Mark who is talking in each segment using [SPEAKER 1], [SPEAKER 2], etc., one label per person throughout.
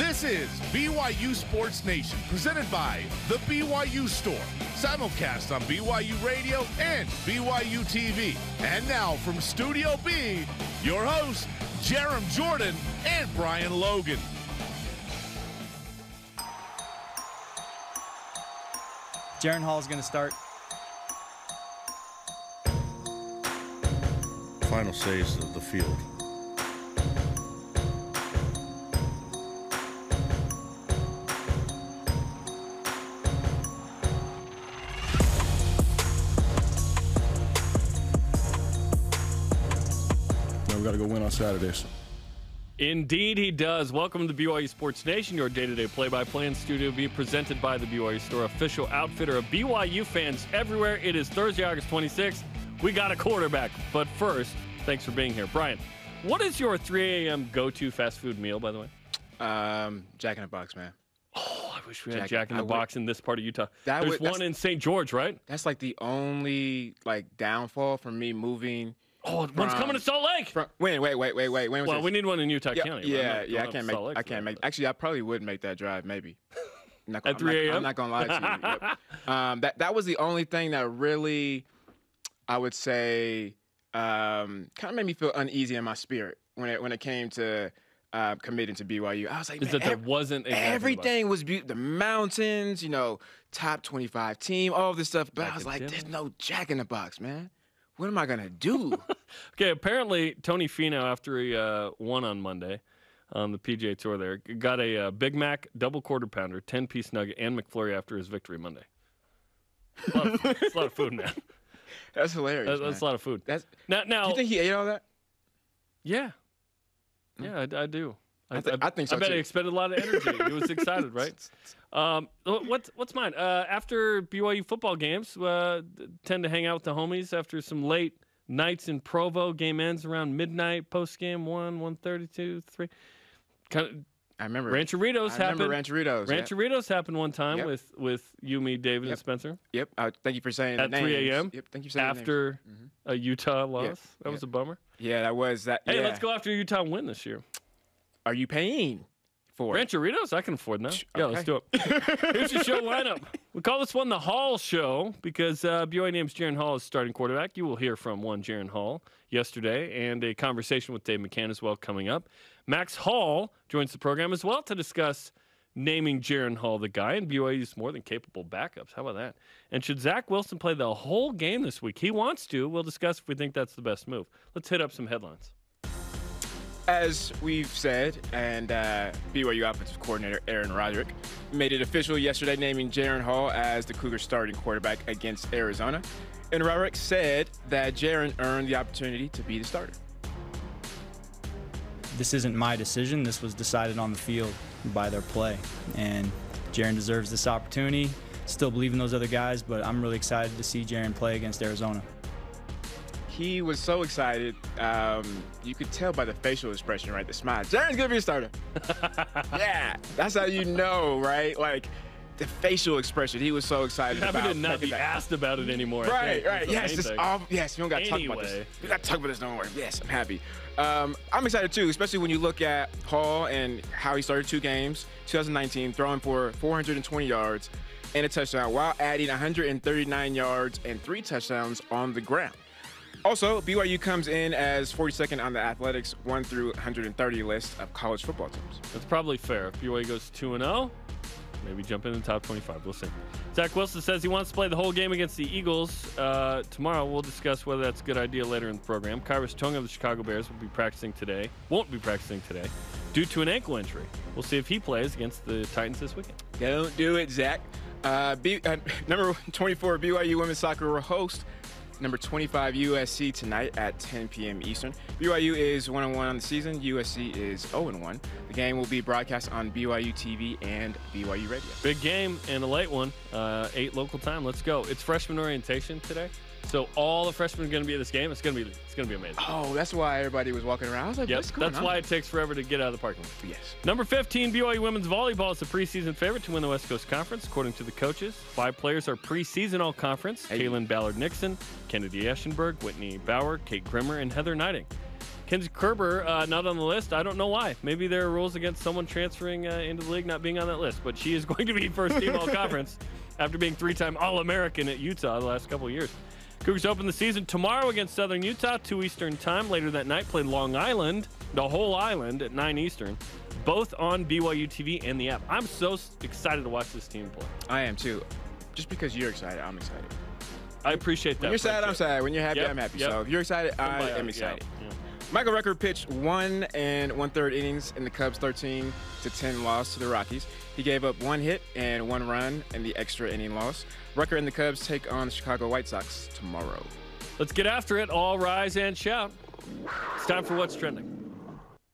[SPEAKER 1] This is BYU Sports Nation, presented by The BYU Store. Simulcast on BYU Radio and BYU TV. And now from Studio B, your hosts, Jarom Jordan and Brian Logan.
[SPEAKER 2] Jaren Hall is going to start.
[SPEAKER 3] Final says of the field.
[SPEAKER 4] We got to go win on Saturdays.
[SPEAKER 5] Indeed, he does. Welcome to BYU Sports Nation, your day-to-day play-by-play in Studio B, presented by the BYU Store, official outfitter of BYU fans everywhere. It is Thursday, August 26th. We got a quarterback. But first, thanks for being here. Brian, what is your 3 a.m. go-to fast food meal, by the way?
[SPEAKER 6] Jack in the Box, man.
[SPEAKER 5] Oh, I wish we had Jack in the Box in this part of Utah.
[SPEAKER 6] There's
[SPEAKER 5] one in St. George, right?
[SPEAKER 6] That's like the only downfall for me moving.
[SPEAKER 5] Oh, one's coming to Salt Lake.
[SPEAKER 6] Wait. When was
[SPEAKER 5] well,
[SPEAKER 6] this?
[SPEAKER 5] we need one in Utah County.
[SPEAKER 6] Yeah. I can't make. Actually, I probably would make that drive, maybe.
[SPEAKER 5] At 3 a.m.
[SPEAKER 6] I'm not gonna lie to you. Yep. That was the only thing that really, I would say, kind of made me feel uneasy in my spirit when it came to committing to BYU. I was like, man,
[SPEAKER 5] there wasn't
[SPEAKER 6] everything was beautiful. The mountains, top 25 team, all of this stuff. But I was like, there's no Jack in the Box, man. What am I going to do?
[SPEAKER 5] Okay, apparently Tony Finau, after he won on Monday on the PGA Tour there, got a Big Mac, double quarter pounder, 10-piece nugget, and McFlurry after his victory Monday. It's a lot of food, man.
[SPEAKER 6] That's hilarious.
[SPEAKER 5] That's a lot of food. Now,
[SPEAKER 6] do you think he ate all that?
[SPEAKER 5] Yeah. Yeah, I do.
[SPEAKER 6] I think so,
[SPEAKER 5] I bet
[SPEAKER 6] too.
[SPEAKER 5] he expended a lot of energy. He was excited, right? What's mine? After BYU football games, tend to hang out with the homies after some late nights in Provo. Game ends around midnight. Post game 1:30, 2, 3.
[SPEAKER 6] I remember
[SPEAKER 5] Rancheritos happened.
[SPEAKER 6] Rancheritos
[SPEAKER 5] happened one time with you, me, David, and Spencer.
[SPEAKER 6] Yep. Thank you for saying
[SPEAKER 5] at
[SPEAKER 6] the names.
[SPEAKER 5] 3 a.m.
[SPEAKER 6] Yep. Thank you for saying
[SPEAKER 5] after a Utah loss. That was a bummer.
[SPEAKER 6] Yeah, that was that.
[SPEAKER 5] Hey, let's go after a Utah win this year.
[SPEAKER 6] Are you paying for
[SPEAKER 5] Rancheritos? I can afford now. Yeah, let's do it. Here's your show lineup. We call this one the Hall Show because BYU names Jaren Hall as starting quarterback. You will hear from one Jaren Hall yesterday and a conversation with Dave McCann as well coming up. Max Hall joins the program as well to discuss naming Jaren Hall the guy, and BYU's more than capable backups. How about that? And should Zach Wilson play the whole game this week? He wants to. We'll discuss if we think that's the best move. Let's hit up some headlines.
[SPEAKER 6] As we've said, and BYU offensive coordinator Aaron Roderick made it official yesterday, naming Jaren Hall as the Cougars' starting quarterback against Arizona. And Roderick said that Jaren earned the opportunity to be the starter.
[SPEAKER 2] This isn't my decision. This was decided on the field by their play. And Jaren deserves this opportunity. Still believe in those other guys, but I'm really excited to see Jaren play against Arizona.
[SPEAKER 6] He was so excited. You could tell by the facial expression, right? The smile. Jaren's going to be a starter. Yeah, that's how you know, right? Like, the facial expression. He was so excited about it.
[SPEAKER 5] Happy to not be asked about it anymore.
[SPEAKER 6] Right. Yes, yes, we don't got to talk about this. We got to talk about this no more. Yes, I'm happy. I'm excited, too, especially when you look at Hall and how he started 2 games, 2019, throwing for 420 yards and a touchdown while adding 139 yards and 3 touchdowns on the ground. Also, BYU comes in as 42nd on the Athletics 1 through 130 list of college football teams.
[SPEAKER 5] That's probably fair. If BYU goes 2-0, maybe jump in the top 25. We'll see. Zach Wilson says he wants to play the whole game against the Eagles. Tomorrow, we'll discuss whether that's a good idea later in the program. Kyrus Tonga of the Chicago Bears won't be practicing today due to an ankle injury. We'll see if he plays against the Titans this weekend.
[SPEAKER 6] Don't do it, Zach. Number 24 BYU women's soccer will host number 25 USC tonight at 10 p.m. Eastern. BYU is 1-1 on the season. USC is 0-1. The game will be broadcast on BYU TV and BYU Radio.
[SPEAKER 5] Big game and a late one. 8 local time. Let's go. It's freshman orientation today. So all the freshmen are going to be at this game. It's going to be amazing.
[SPEAKER 6] Oh, that's why everybody was walking around. I was like, what's going on?
[SPEAKER 5] That's why it takes forever to get out of the parking lot.
[SPEAKER 6] Yes.
[SPEAKER 5] Number 15, BYU women's volleyball is the preseason favorite to win the West Coast Conference, according to the coaches. 5 players are preseason all-conference. Kaylin Ballard-Nixon, Kennedy Eschenberg, Whitney Bauer, Kate Grimmer, and Heather Niding. Kenzie Kerber, not on the list. I don't know why. Maybe there are rules against someone transferring into the league not being on that list. But she is going to be first team all-conference after being 3-time All-American at Utah the last couple of years. Cougars open the season tomorrow against Southern Utah, 2 Eastern time. Later that night, play Long Island, the whole island, at 9 Eastern. Both on BYU TV and the app. I'm so excited to watch this team play.
[SPEAKER 6] I am too. Just because you're excited, I'm excited.
[SPEAKER 5] I appreciate that.
[SPEAKER 6] When you're sad, I'm sad. When you're happy, I'm happy. So if you're excited, I am excited.
[SPEAKER 5] Yeah.
[SPEAKER 6] Michael Rucker pitched 1 1/3 innings in the Cubs' 13-10 loss to the Rockies. He gave up 1 hit and 1 run in the extra inning loss. Rucker and the Cubs take on the Chicago White Sox tomorrow.
[SPEAKER 5] Let's get after it. All rise and shout. It's time for What's Trending.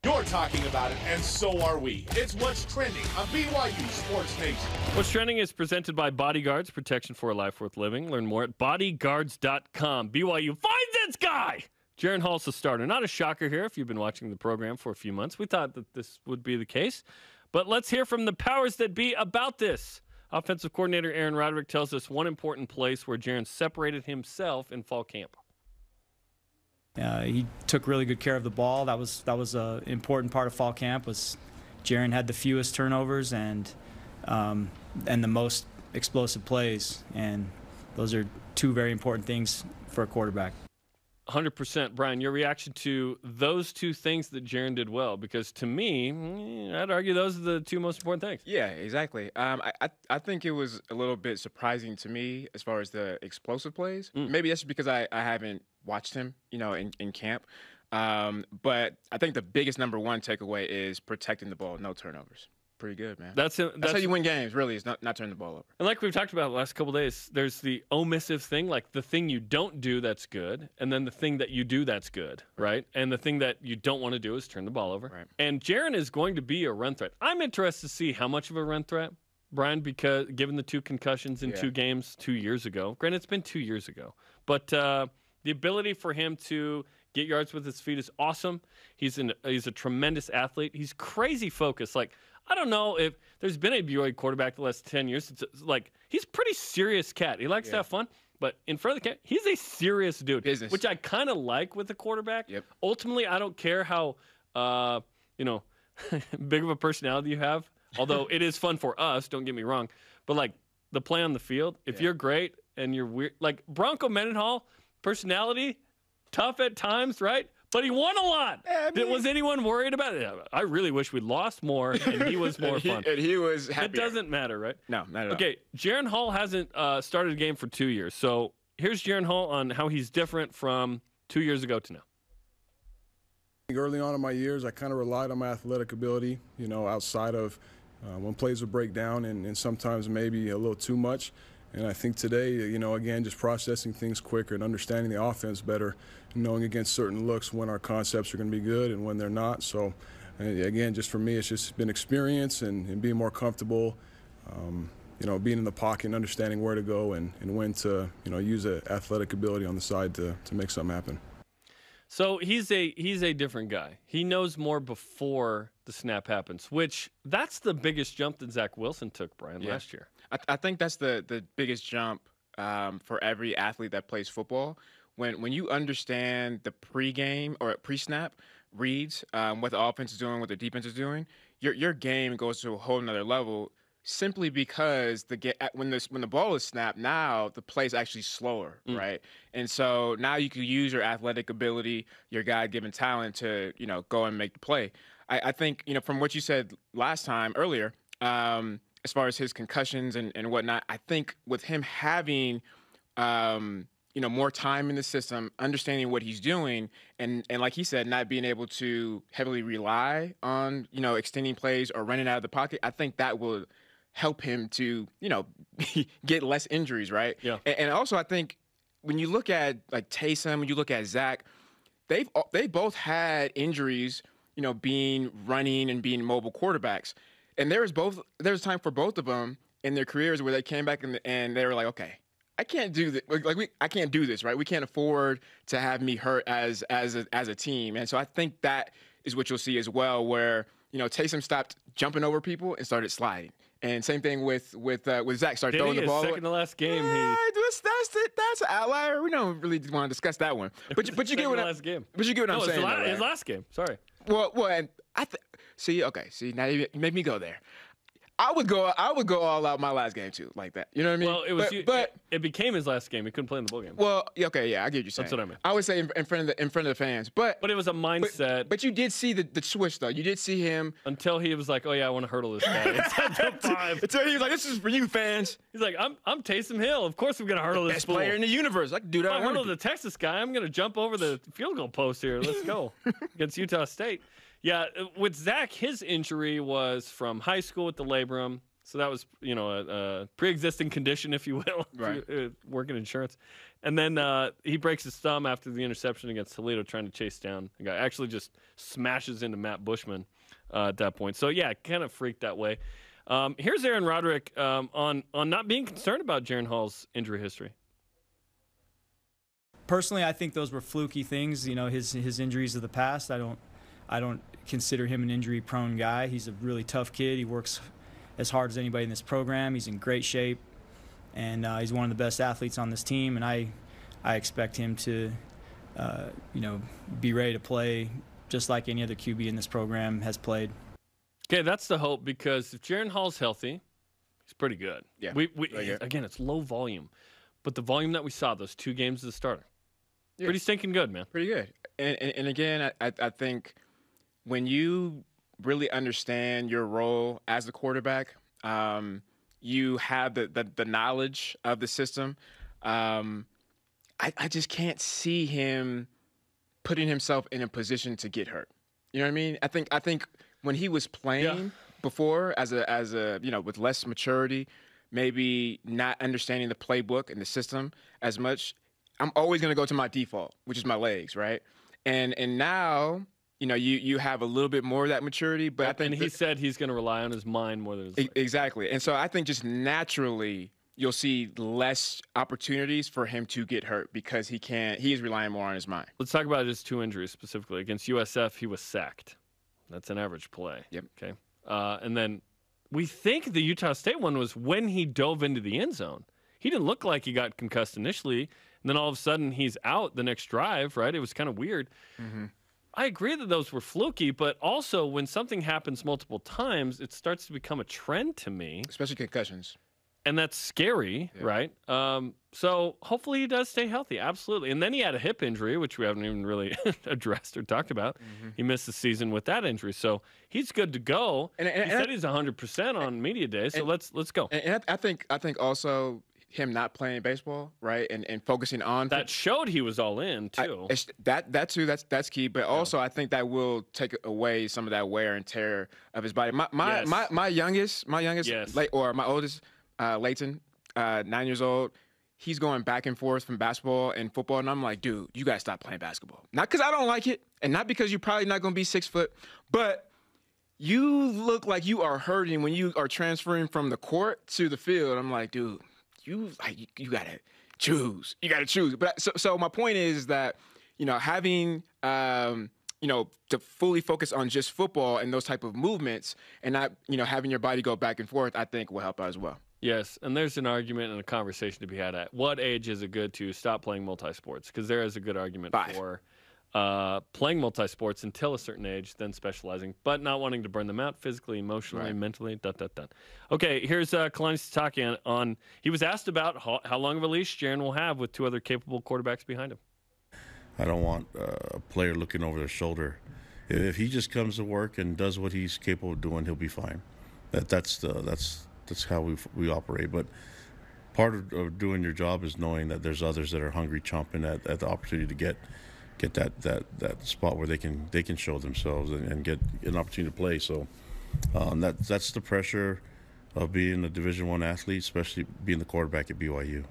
[SPEAKER 1] You're talking about it, and so are we. It's What's Trending on BYU Sports Nation.
[SPEAKER 5] What's Trending is presented by Bodyguards, protection for a life worth living. Learn more at bodyguards.com. BYU finds its guy! Jaren Hall's the starter. Not a shocker here if you've been watching the program for a few months. We thought that this would be the case. But let's hear from the powers that be about this. Offensive coordinator Aaron Roderick tells us one important place where Jaren separated himself in fall camp.
[SPEAKER 2] He took really good care of the ball. That was an important part of fall camp. Was Jaren had the fewest turnovers and the most explosive plays, and those are 2 very important things for a quarterback.
[SPEAKER 5] 100%. Bryan, your reaction to those 2 things that Jaren did well? Because to me, I'd argue those are the 2 most important things.
[SPEAKER 6] Yeah, exactly. I think it was a little bit surprising to me as far as the explosive plays. Maybe that's because I haven't watched him, in camp. But I think the biggest number 1 takeaway is protecting the ball, no turnovers. Pretty good, man. That's how you win games, really, is not turn the ball over.
[SPEAKER 5] And like we've talked about the last couple of days, there's the omissive thing, like the thing you don't do that's good, and then the thing that you do that's good, right? And the thing that you don't want to do is turn the ball over.
[SPEAKER 6] Right.
[SPEAKER 5] And Jaren is going to be a run threat. I'm interested to see how much of a run threat, Bryan, because given the 2 concussions in 2 games 2 years ago. Granted, it's been 2 years ago. But the ability for him to get yards with his feet is awesome. He's a tremendous athlete. He's crazy focused. Like, I don't know if there's been a BYU quarterback the last 10 years. It's like, he's a pretty serious cat. He likes to have fun, but in front of the cat, he's a serious dude,
[SPEAKER 6] Business.
[SPEAKER 5] which I kind of like with the quarterback.
[SPEAKER 6] Yep.
[SPEAKER 5] Ultimately, I don't care how, big of a personality you have, although it is fun for us, don't get me wrong. But, like, the play on the field, if you're great and you're weird, like Bronco Mendenhall, personality, tough at times, right? But he won a lot. Yeah, was anyone worried about it? I really wish we'd lost more and he was more fun.
[SPEAKER 6] And he was happy.
[SPEAKER 5] It doesn't matter, right?
[SPEAKER 6] No, not at all.
[SPEAKER 5] Okay, Jaren Hall hasn't started a game for 2 years. So here's Jaren Hall on how he's different from 2 years ago to now.
[SPEAKER 4] Early on in my years, I kind of relied on my athletic ability, outside of when plays would break down and sometimes maybe a little too much. And I think today, again, just processing things quicker and understanding the offense better, knowing against certain looks when our concepts are going to be good and when they're not. So, again, just for me, it's just been experience and being more comfortable, being in the pocket and understanding where to go and when to, use the athletic ability on the side to make something happen.
[SPEAKER 5] So he's a different guy. He knows more before the snap happens, which that's the biggest jump that Zach Wilson took, Bryan, last year.
[SPEAKER 6] I think that's the biggest jump for every athlete that plays football. When you understand the pregame or pre-snap reads, what the offense is doing, what the defense is doing, your game goes to a whole nother level. Simply because when the ball is snapped, now the play is actually slower, right? And so now you can use your athletic ability, your God-given talent to go and make the play. I think from what you said earlier, as far as his concussions and whatnot, I think with him having more time in the system, understanding what he's doing, and like he said, not being able to heavily rely on extending plays or running out of the pocket, I think that will help him to, get less injuries, right?
[SPEAKER 5] Yeah.
[SPEAKER 6] And also, I think when you look at like Taysom, when you look at Zach, they both had injuries, being running and being mobile quarterbacks. And there was time for both of them in their careers where they came back and they were like, okay, I can't do this. I can't do this, right? We can't afford to have me hurt as a team. And so I think that is what you'll see as well, where Taysom stopped jumping over people and started sliding. And same thing with Zach. Started throwing the ball.
[SPEAKER 5] Second to last game.
[SPEAKER 6] Yeah, that's an outlier. We don't really want to discuss that one. But you get what
[SPEAKER 5] last game.
[SPEAKER 6] But you get what I'm saying. Though,
[SPEAKER 5] his last game. Sorry.
[SPEAKER 6] Well, and see, now you make me go there. I would go all out my last game too, like that. You know what I mean?
[SPEAKER 5] Well, it became his last game. He couldn't play in the bowl game.
[SPEAKER 6] Well, okay, yeah, I get what you're saying.
[SPEAKER 5] That's what I meant.
[SPEAKER 6] I would say in front of the fans, but
[SPEAKER 5] it was a mindset.
[SPEAKER 6] But you did see the switch though. You did see him
[SPEAKER 5] until he was like, "Oh yeah, I want to hurdle this guy." It's at the 5.
[SPEAKER 6] Until he was like, "This is for you, fans."
[SPEAKER 5] He's like, "I'm Taysom Hill. Of course I'm gonna hurdle this
[SPEAKER 6] best player in the universe. I can do that.
[SPEAKER 5] If I hurdle the Texas guy, I'm gonna jump over the field goal post here. Let's go against Utah State." Yeah, with Zach, his injury was from high school with the labrum. So that was, a pre-existing condition, if you will,
[SPEAKER 6] right.
[SPEAKER 5] Working insurance. And then he breaks his thumb after the interception against Toledo, trying to chase down a guy. Actually just smashes into Matt Bushman at that point. So, yeah, kind of freaked that way. Here's Aaron Roderick on not being concerned about Jaren Hall's injury history.
[SPEAKER 2] Personally, I think those were fluky things. His injuries of the past. I don't consider him an injury-prone guy. He's a really tough kid. He works as hard as anybody in this program. He's in great shape, and he's one of the best athletes on this team, and I expect him to be ready to play just like any other QB in this program has played.
[SPEAKER 5] Okay, that's the hope, because if Jaren Hall's healthy, he's pretty good.
[SPEAKER 6] Yeah.
[SPEAKER 5] Again, it's low volume, but the volume that we saw those 2 games as a starter, pretty stinking good, man.
[SPEAKER 6] Pretty good. And again, I think when you really understand your role as the quarterback, you have the knowledge of the system. I just can't see him putting himself in a position to get hurt. You know what I mean? I think when he was playing before as a with less maturity, maybe not understanding the playbook and the system as much, I'm always going to go to my default, which is my legs, right? And now, you have a little bit more of that maturity, but I think
[SPEAKER 5] he said he's going to rely on his mind more than his legs.
[SPEAKER 6] Exactly. And so I think just naturally you'll see less opportunities for him to get hurt because he is relying more on his mind.
[SPEAKER 5] Let's talk about his 2 injuries specifically. Against USF, he was sacked. That's an average play.
[SPEAKER 6] Yep.
[SPEAKER 5] Okay. And then we think the Utah State one was when he dove into the end zone. He didn't look like he got concussed initially, and then all of a sudden he's out the next drive, right? It was kind of weird. Mm-hmm. I agree that those were fluky, but also when something happens multiple times, it starts to become a trend to me.
[SPEAKER 6] Especially concussions.
[SPEAKER 5] And that's scary, right? So hopefully he does stay healthy, absolutely. And then he had a hip injury, which we haven't even really addressed or talked about. Mm-hmm. He missed the season with that injury. So he's good to go. He said he's 100% on media day, so let's go.
[SPEAKER 6] And I think also him not playing baseball, right, and focusing on
[SPEAKER 5] that showed he was all in too.
[SPEAKER 6] That too, that's key. But also, I think that will take away some of that wear and tear of his body. My youngest, my oldest, Leighton, 9 years old. He's going back and forth from basketball and football, and I'm like, dude, you gotta stop playing basketball. Not because I don't like it, and not because you're probably not gonna be 6 foot, but you look like you are hurting when you are transferring from the court to the field. I'm like, dude. You gotta choose. You gotta choose. But so my point is that having to fully focus on just football and those type of movements, and not having your body go back and forth, I think will help out as well.
[SPEAKER 5] Yes, and there's an argument and a conversation to be had at what age is it good to stop playing multi-sports? Because there is a good argument
[SPEAKER 6] 5.
[SPEAKER 5] for playing multi-sports until a certain age, then specializing, but not wanting to burn them out physically, emotionally, mentally, Okay, here's Kalani Sitake on he was asked about how long of a leash Jaren will have with 2 other capable quarterbacks behind him.
[SPEAKER 3] I don't want a player looking over their shoulder. If he just comes to work and does what he's capable of doing, he'll be fine. That's how we operate. But part of doing your job is knowing that there's others that are hungry, chomping at the opportunity to get that spot where they can show themselves and get an opportunity to play. So that's the pressure of being a Division I athlete, especially being the quarterback at BYU.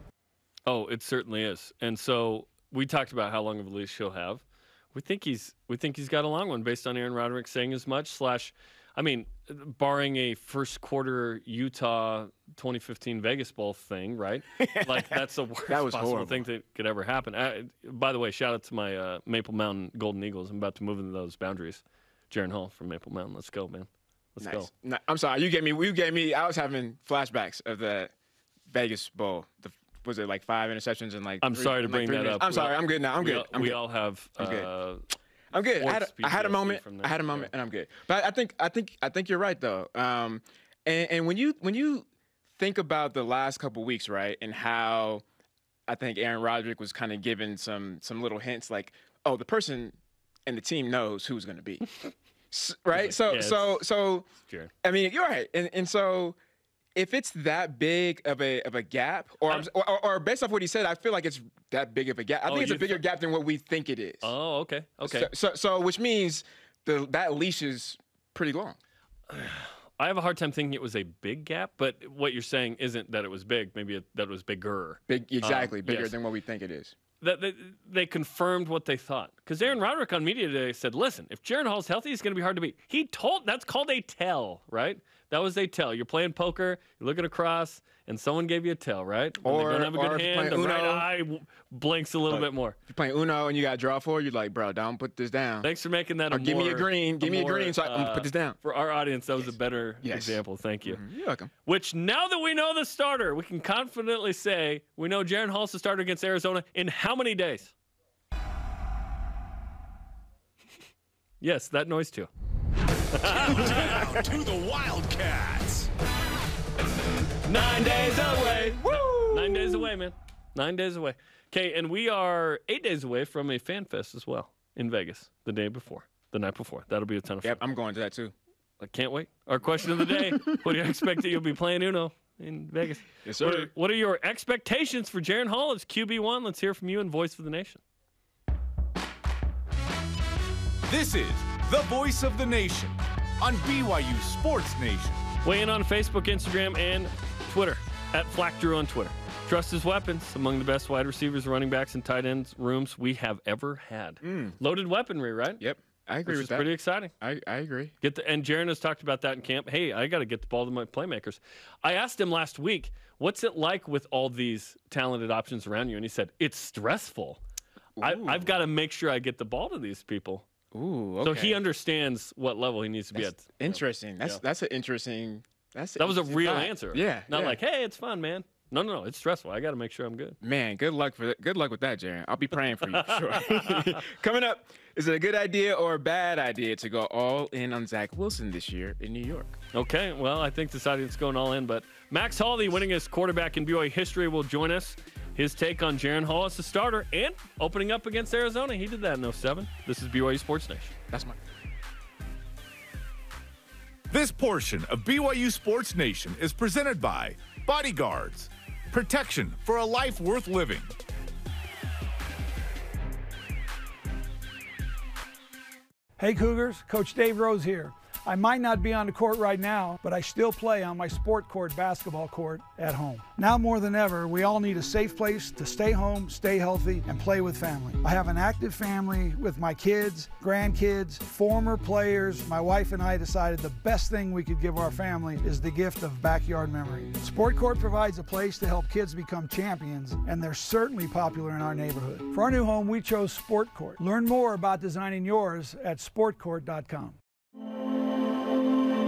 [SPEAKER 5] Oh, it certainly is. And so we talked about how long of a leash he'll have. We think he's got a long one based on Aaron Roderick saying as much. Barring a first quarter Utah 2015 Vegas Bowl thing, right? Like that's the worst possible
[SPEAKER 6] horrible
[SPEAKER 5] thing that could ever happen. By the way, shout out to my Maple Mountain Golden Eagles. I'm about to move into those boundaries. Jaren Hall from Maple Mountain. Let's go, man. Let's go.
[SPEAKER 6] No, I'm sorry. You gave me. I was having flashbacks of the Vegas Bowl, was it like 5 interceptions and like?
[SPEAKER 5] I'm sorry to bring that up.
[SPEAKER 6] I'm sorry. I'm good now. I'm good.
[SPEAKER 5] We all have.
[SPEAKER 6] I'm good. I'm good. I had a moment. I had a moment, and I'm good. But I think you're right though. And when you think about the last couple weeks, right, and how I think Aaron Roderick was kind of giving some little hints, like, oh, the person and the team knows who's going to be, right? So
[SPEAKER 5] Sure.
[SPEAKER 6] I mean, you're right, and so. If it's that big of a gap, or based off what he said, I feel like it's that big of a gap. I think it's a bigger gap than what we think it is.
[SPEAKER 5] Oh, okay.
[SPEAKER 6] So which means that leash is pretty long.
[SPEAKER 5] I have a hard time thinking it was a big gap, but what you're saying isn't that it was big. Maybe that it was bigger.
[SPEAKER 6] Bigger than what we think it is.
[SPEAKER 5] They confirmed what they thought. Because Aaron Roderick on media today said, listen, if Jaren Hall's healthy, he's going to be hard to beat. That's called a tell, right? That was a tell. You're playing poker, you're looking across, and someone gave you a tell, right? When they don't have a good hand, the right eye blinks a little bit more.
[SPEAKER 6] If you're playing Uno and you got to draw 4, you're like, bro, don't put this down.
[SPEAKER 5] Thanks for making that
[SPEAKER 6] give me a green. Give me a green so I can put this down.
[SPEAKER 5] For our audience, that was a better example. Thank you.
[SPEAKER 6] Mm-hmm. You're welcome.
[SPEAKER 5] Which, now that we know the starter, we can confidently say we know Jaren Hall's the starter against Arizona in how many days? Yes, that noise too.
[SPEAKER 1] Countdown to the Wildcats.
[SPEAKER 5] 9 days away. Woo! 9 days away, man. 9 days away. Okay, and we are 8 days away from a fan fest as well in Vegas the night before. That'll be a ton of fun.
[SPEAKER 6] Yep, I'm going to that too.
[SPEAKER 5] I can't wait. Our question of the day, what do you expect that you'll be playing Uno in Vegas?
[SPEAKER 6] Yes, sir.
[SPEAKER 5] What are your expectations for Jaren Hall as QB1? Let's hear from you and Voice of the Nation.
[SPEAKER 1] This is the Voice of the Nation on BYU Sports Nation.
[SPEAKER 5] Weigh in on Facebook, Instagram, and Twitter at FlackDrew on Twitter. Trust his weapons, among the best wide receivers, running backs, and tight ends rooms we have ever had. Loaded weaponry, right?
[SPEAKER 6] Yep, I agree with that.
[SPEAKER 5] Which is pretty exciting.
[SPEAKER 6] I agree.
[SPEAKER 5] And Jaren has talked about that in camp. Hey, I got to get the ball to my playmakers. I asked him last week, what's it like with all these talented options around you? And he said, it's stressful. I've got to make sure I get the ball to these people.
[SPEAKER 6] Ooh, okay.
[SPEAKER 5] So he understands what level he needs to be at.
[SPEAKER 6] Interesting. That's an interesting.
[SPEAKER 5] That was a real answer.
[SPEAKER 6] Yeah.
[SPEAKER 5] Not like, hey, it's fun, man. No, it's stressful. I got to make sure I'm good.
[SPEAKER 6] Man, good luck with that, Jaren. I'll be praying for you for sure. Coming up, is it a good idea or a bad idea to go all in on Zach Wilson this year in New York?
[SPEAKER 5] Okay, well, I think this audience is going all in, but Max Hall, the winningest quarterback in BYU history, will join us. His take on Jaren Hall as the starter and opening up against Arizona. He did that in 2007. This is BYU Sports Nation.
[SPEAKER 6] That's my.
[SPEAKER 1] This portion of BYU Sports Nation is presented by Bodyguards. Protection for a life worth living.
[SPEAKER 7] Hey Cougars, Coach Dave Rose here. I might not be on the court right now, but I still play on my sport court basketball court at home. Now more than ever, we all need a safe place to stay home, stay healthy, and play with family. I have an active family with my kids, grandkids, former players. My wife and I decided the best thing we could give our family is the gift of backyard memories. Sport Court provides a place to help kids become champions, and they're certainly popular in our neighborhood. For our new home, we chose Sport Court. Learn more about designing yours at sportcourt.com.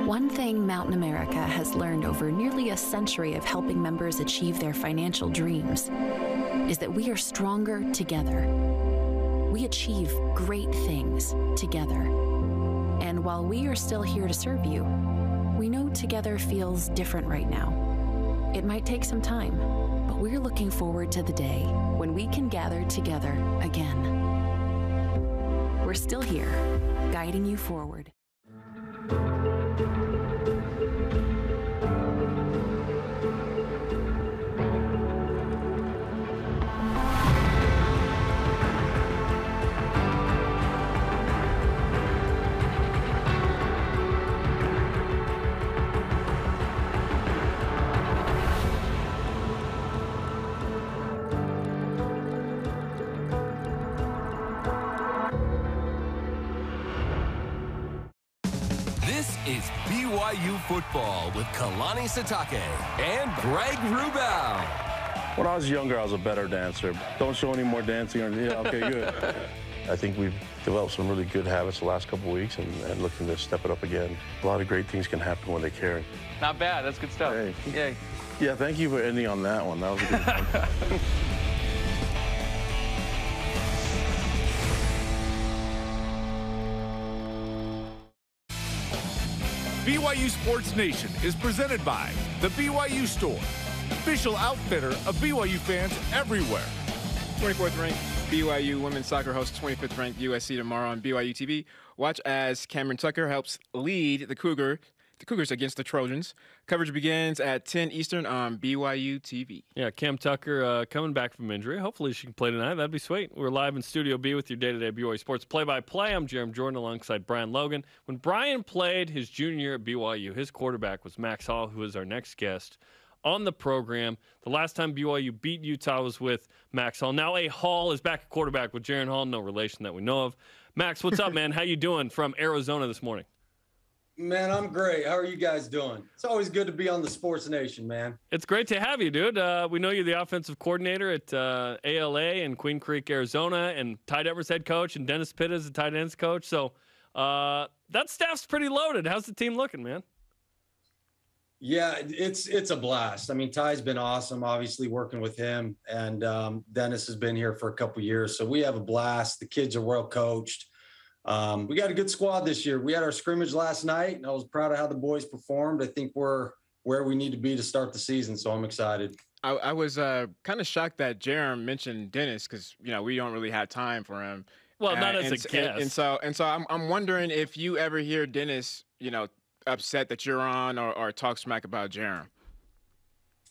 [SPEAKER 8] One thing Mountain America has learned over nearly a century of helping members achieve their financial dreams is that we are stronger together. We achieve great things together. And while we are still here to serve you, we know together feels different right now. It might take some time, but we're looking forward to the day when we can gather together again. We're still here, guiding you forward.
[SPEAKER 9] Is BYU football with Kalani Sitake and Greg Wrubell.
[SPEAKER 3] When I was younger, I was a better dancer. Don't show any more dancing. Okay, good. I think we've developed some really good habits the last couple of weeks and looking to step it up again. A lot of great things can happen when they care.
[SPEAKER 10] Not bad. That's good stuff.
[SPEAKER 3] Hey.
[SPEAKER 10] Yeah.
[SPEAKER 3] Yeah, thank you for ending on that one. That was a good one.
[SPEAKER 1] BYU Sports Nation is presented by the BYU Store, official outfitter of BYU fans everywhere.
[SPEAKER 6] 24th ranked BYU women's soccer hosts 25th ranked USC tomorrow on BYU TV. Watch as Cameron Tucker helps lead the Cougars against the Trojans. Coverage begins at 10 Eastern on BYU TV.
[SPEAKER 5] Yeah, Cam Tucker coming back from injury. Hopefully she can play tonight. That'd be sweet. We're live in Studio B with your day-to-day BYU Sports play-by-play. I'm Jarom Jordan alongside Brian Logan. When Brian played his junior year at BYU, his quarterback was Max Hall, who is our next guest on the program. The last time BYU beat Utah was with Max Hall. Now a Hall is back at quarterback with Jaren Hall, no relation that we know of. Max, what's up, man? How you doing from Arizona this morning?
[SPEAKER 10] Man, I'm great. How are you guys doing? It's always good to be on the Sports Nation, man.
[SPEAKER 5] It's great to have you, dude. We know you're the offensive coordinator at ALA in Queen Creek, Arizona, and Ty Detmer's head coach, and Dennis Pitt is the tight ends coach. So that staff's pretty loaded. How's the team looking, man?
[SPEAKER 10] Yeah, it's a blast. I mean, Ty's been awesome, obviously, working with him, and Dennis has been here for a couple years. So we have a blast. The kids are well coached. We got a good squad this year. We had our scrimmage last night, and I was proud of how the boys performed. I think we're where we need to be to start the season, so I'm excited.
[SPEAKER 6] I was kind of shocked that Jarom mentioned Dennis because, we don't really have time for him.
[SPEAKER 5] Well, not as a guest.
[SPEAKER 6] And so I'm wondering if you ever hear Dennis, upset that you're on or talk smack about Jarom.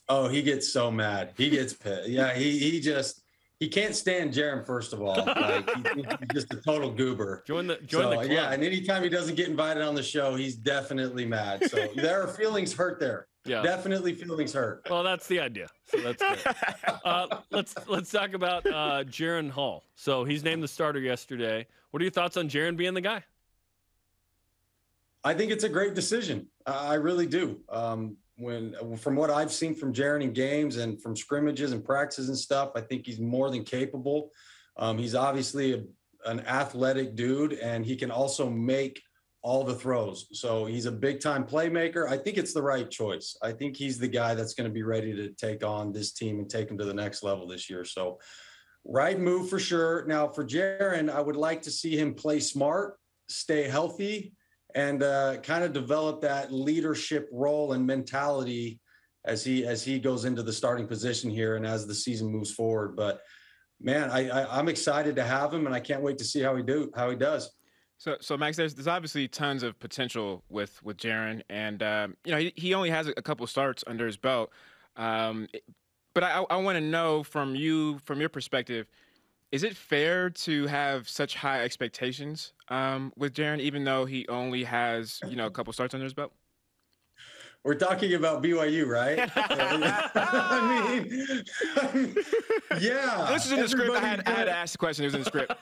[SPEAKER 10] Oh, he gets so mad. He gets pissed. Yeah, he can't stand Jarom, first of all. Like, he's just a total goober.
[SPEAKER 5] Join the club.
[SPEAKER 10] Yeah, and anytime he doesn't get invited on the show, he's definitely mad. So there are feelings hurt there.
[SPEAKER 5] Yeah.
[SPEAKER 10] Definitely feelings hurt.
[SPEAKER 5] Well, that's the idea. So that's good. Let's talk about Jaren Hall. So he's named the starter yesterday. What are your thoughts on Jaren being the guy?
[SPEAKER 10] I think it's a great decision. I really do. From what I've seen from Jaren in games and from scrimmages and practices and stuff, I think he's more than capable. He's obviously an athletic dude, and he can also make all the throws. So he's a big-time playmaker. I think it's the right choice. I think he's the guy that's going to be ready to take on this team and take them to the next level this year. So right move for sure. Now for Jaren, I would like to see him play smart, stay healthy, and kind of develop that leadership role and mentality as he goes into the starting position here and as the season moves forward. But man, I'm excited to have him, and I can't wait to see how he does.
[SPEAKER 6] So Max, there's obviously tons of potential with Jaren, and he only has a couple starts under his belt. But I want to know from your perspective, is it fair to have such high expectations with Jaren, even though he only has a couple starts under his belt?
[SPEAKER 10] We're talking about BYU, right? I mean, yeah.
[SPEAKER 6] This is in the script. I had to ask the question. It was in the script.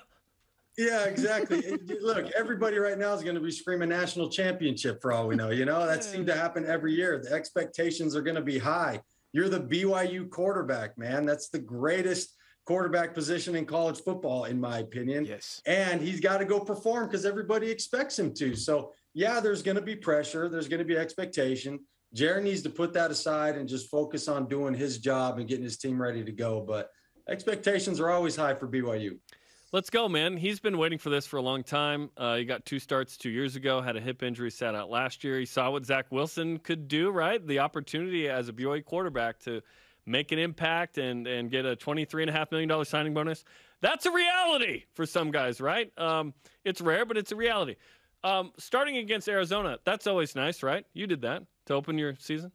[SPEAKER 10] Yeah, exactly. Look, everybody right now is going to be screaming national championship for all we know. That seemed to happen every year. The expectations are going to be high. You're the BYU quarterback, man. That's the greatest quarterback position in college football, in my opinion.
[SPEAKER 6] Yes.
[SPEAKER 10] And he's got to go perform because everybody expects him to. So, yeah, there's going to be pressure. There's going to be expectation. Jaren needs to put that aside and just focus on doing his job and getting his team ready to go. But expectations are always high for BYU.
[SPEAKER 5] Let's go, man. He's been waiting for this for a long time. He got 2 starts 2 years ago, had a hip injury, sat out last year. He saw what Zach Wilson could do, right? The opportunity as a BYU quarterback to make an impact and get a $23.5 million signing bonus. That's a reality for some guys, right? It's rare, but it's a reality. Starting against Arizona, that's always nice, right? You did that to open your season?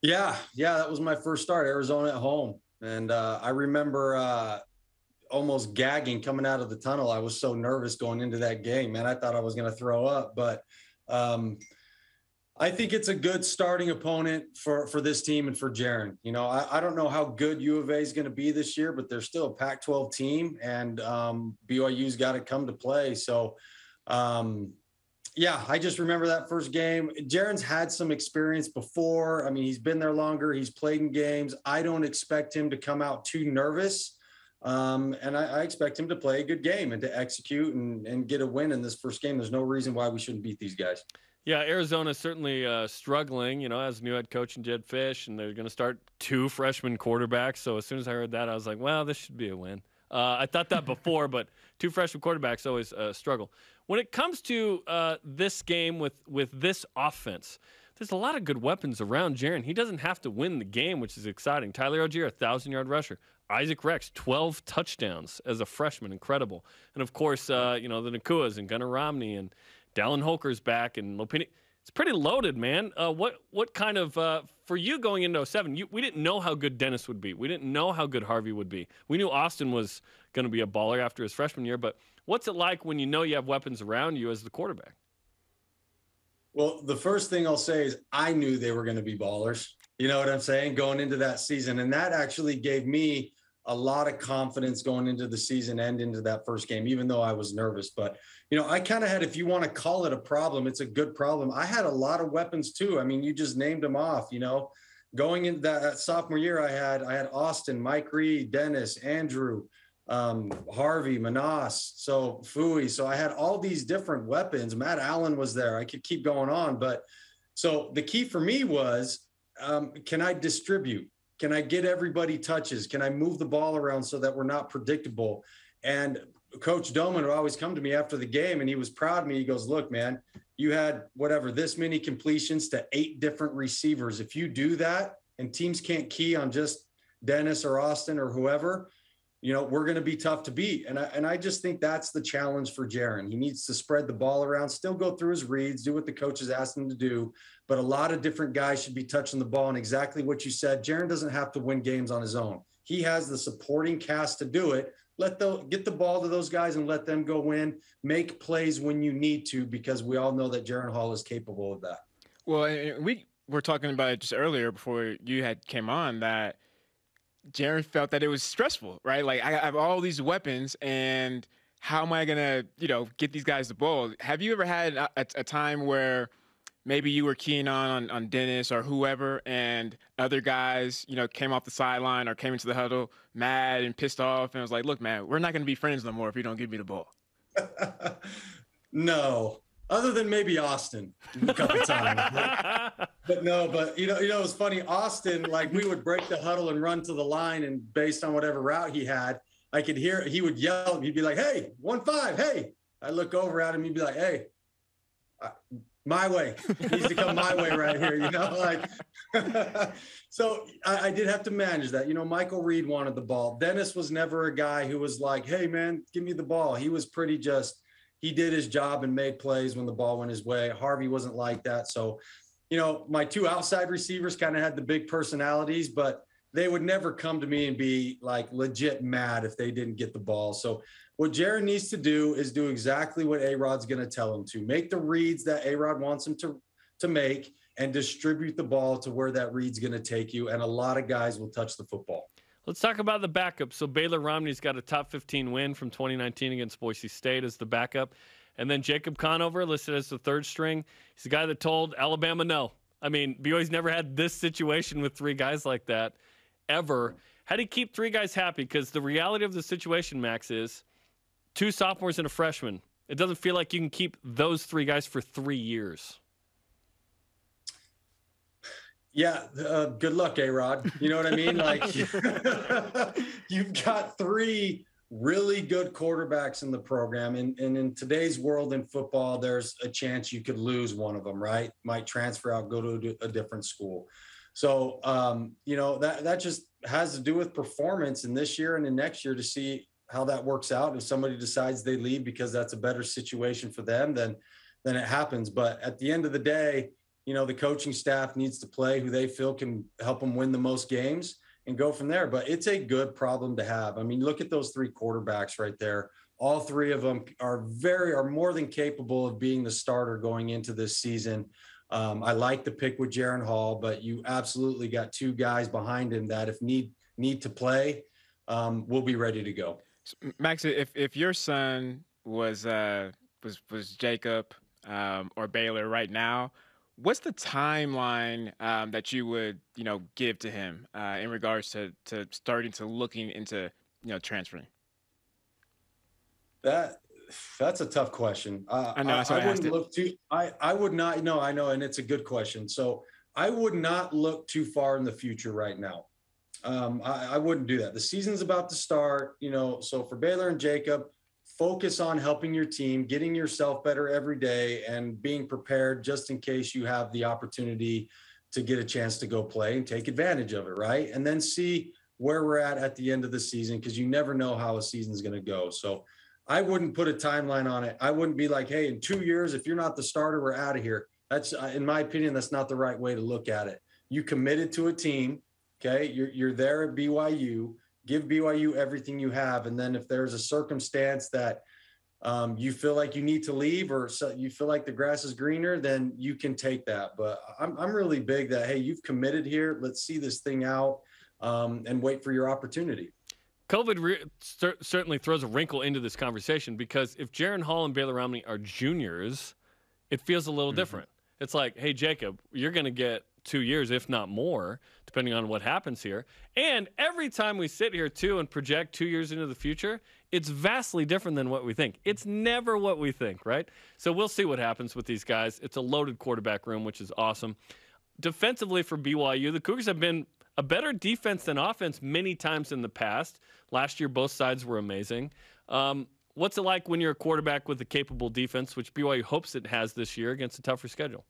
[SPEAKER 10] Yeah, that was my first start, Arizona at home. And I remember almost gagging coming out of the tunnel. I was so nervous going into that game, man. I thought I was going to throw up. But I think it's a good starting opponent for this team and for Jaren. I don't know how good U of A is going to be this year, but they're still a Pac-12 team, and BYU's got to come to play. So, I just remember that first game. Jaren's had some experience before. I mean, he's been there longer. He's played in games. I don't expect him to come out too nervous. And I expect him to play a good game and to execute and get a win in this first game. There's no reason why we shouldn't beat these guys.
[SPEAKER 5] Yeah, Arizona's certainly struggling, as new head coach in Jed Fish, and they're going to start 2 freshman quarterbacks. So as soon as I heard that, I was like, well, this should be a win. I thought that before, but 2 freshman quarterbacks always struggle. When it comes to this game with this offense, there's a lot of good weapons around Jaren. He doesn't have to win the game, which is exciting. Tyler Algier, 1,000-yard rusher. Isaac Rex, 12 touchdowns as a freshman. Incredible. And, of course, the Nakuas and Gunnar Romney and Dallin Holker's back and Lopini. It's pretty loaded, man. What kind of for you going into 07? We didn't know how good Dennis would be. We didn't know how good Harvey would be. We knew Austin was going to be a baller after his freshman year, but what's it like when you know you have weapons around you as the quarterback?
[SPEAKER 10] Well, the first thing I'll say is I knew they were going to be ballers. You know what I'm saying? Going into that season, and that actually gave me a lot of confidence going into the season and into that first game, even though I was nervous. But, I kind of had, if you want to call it a problem, it's a good problem. I had a lot of weapons too. I mean, you just named them off, going into that sophomore year, I had Austin, Mike Reed, Dennis, Andrew, Harvey, Manas, so Fui. So I had all these different weapons. Matt Allen was there. I could keep going on. But so the key for me was, can I distribute? Can I get everybody touches? Can I move the ball around so that we're not predictable? And Coach Doman would always come to me after the game, and he was proud of me. He goes, look, man, you had this many completions to 8 different receivers. If you do that and teams can't key on just Dennis or Austin or whoever, we're going to be tough to beat. And I just think that's the challenge for Jaren. He needs to spread the ball around, still go through his reads, do what the coaches asked him to do. But a lot of different guys should be touching the ball. And exactly what you said, Jaren doesn't have to win games on his own. He has the supporting cast to do it. Get the ball to those guys and let them go win. Make plays when you need to, because we all know that Jaren Hall is capable of that.
[SPEAKER 6] Well, we were talking about it just earlier before you had came on, that Jaren felt that it was stressful, right? Like, I have all these weapons, and how am I going to, get these guys the ball? Have you ever had a time where maybe you were keying on Dennis or whoever, and other guys, came off the sideline or came into the huddle mad and pissed off and was like, look, man, we're not going to be friends no more if you don't give me the ball?
[SPEAKER 10] No, other than maybe Austin a couple times. But no, it was funny. Austin, like, we would break the huddle and run to the line, and based on whatever route he had, I could hear, he would yell, he'd be like, hey, 1-5, hey. I look over at him, he'd be like, hey, my way. He needs to come my way right here, So I did have to manage that. Michael Reed wanted the ball. Dennis was never a guy who was like, hey, man, give me the ball. He was pretty he did his job and made plays when the ball went his way. Harvey wasn't like that. So, my 2 outside receivers kind of had the big personalities, but they would never come to me and be like legit mad if they didn't get the ball. So what Jaren needs to do is do exactly what A-Rod's going to tell him to. Make the reads that A-Rod wants him to make, and distribute the ball to where that read's going to take you. And a lot of guys will touch the football.
[SPEAKER 5] Let's talk about the backup. So Baylor Romney's got a top 15 win from 2019 against Boise State as the backup. And then Jacob Conover listed as the 3rd string. He's the guy that told Alabama no. I mean, BYU's never had this situation with 3 guys like that ever. How do you keep 3 guys happy? Because the reality of the situation, Max, is 2 sophomores and a freshman. It doesn't feel like you can keep those 3 guys for 3 years.
[SPEAKER 10] Yeah, good luck, A-Rod. You know what I mean? Like, you've got 3 really good quarterbacks in the program. And in today's world in football, there's a chance you could lose one of them, right? Might transfer out, go to a different school. So, that just has to do with performance in this year and in next year to see how that works out. If somebody decides they leave because that's a better situation for them, then it happens. But at the end of the day, the coaching staff needs to play who they feel can help them win the most games and go from there. But it's a good problem to have. I mean, look at those 3 quarterbacks right there. All 3 of them are more than capable of being the starter going into this season. I like the pick with Jaren Hall, but you absolutely got 2 guys behind him that if need to play, will be ready to go.
[SPEAKER 6] So, Max, if your son was Jacob or Baylor right now, what's the timeline that you would give to him in regards to starting to looking into transferring?
[SPEAKER 10] That That's a tough question.
[SPEAKER 6] I know. I
[SPEAKER 10] wouldn't look too. I would not. No, I know, and it's a good question. So I would not look too far in the future right now. I wouldn't do that. The season's about to start. So for Baylor and Jacob, focus on helping your team, getting yourself better every day, and being prepared just in case you have the opportunity to get a chance to go play and take advantage of it, right? And then see where we're at the end of the season, because you never know how a season's going to go. So I wouldn't put a timeline on it. I wouldn't be like, hey, in 2 years, if you're not the starter, we're out of here. That's, in my opinion, that's not the right way to look at it. You committed to a team, okay? You're there at BYU. Give BYU everything you have. And then if there's a circumstance that you feel like you need to leave, or you feel like the grass is greener, then you can take that. But I'm really big that, hey, you've committed here. Let's see this thing out and wait for your opportunity.
[SPEAKER 5] COVID certainly throws a wrinkle into this conversation, because if Jaren Hall and Baylor Romney are juniors, it feels a little different. It's like, hey, Jacob, you're going to get 2 years, if not more, depending on what happens here. And every time we sit here, too, and project 2 years into the future, it's vastly different than what we think. It's never what we think, right? So we'll see what happens with these guys. It's a loaded quarterback room, which is awesome. Defensively for BYU, the Cougars have been a better defense than offense many times in the past. Last year, both sides were amazing. What's it like when you're a quarterback with a capable defense, which BYU hopes it has this year, against a tougher schedule?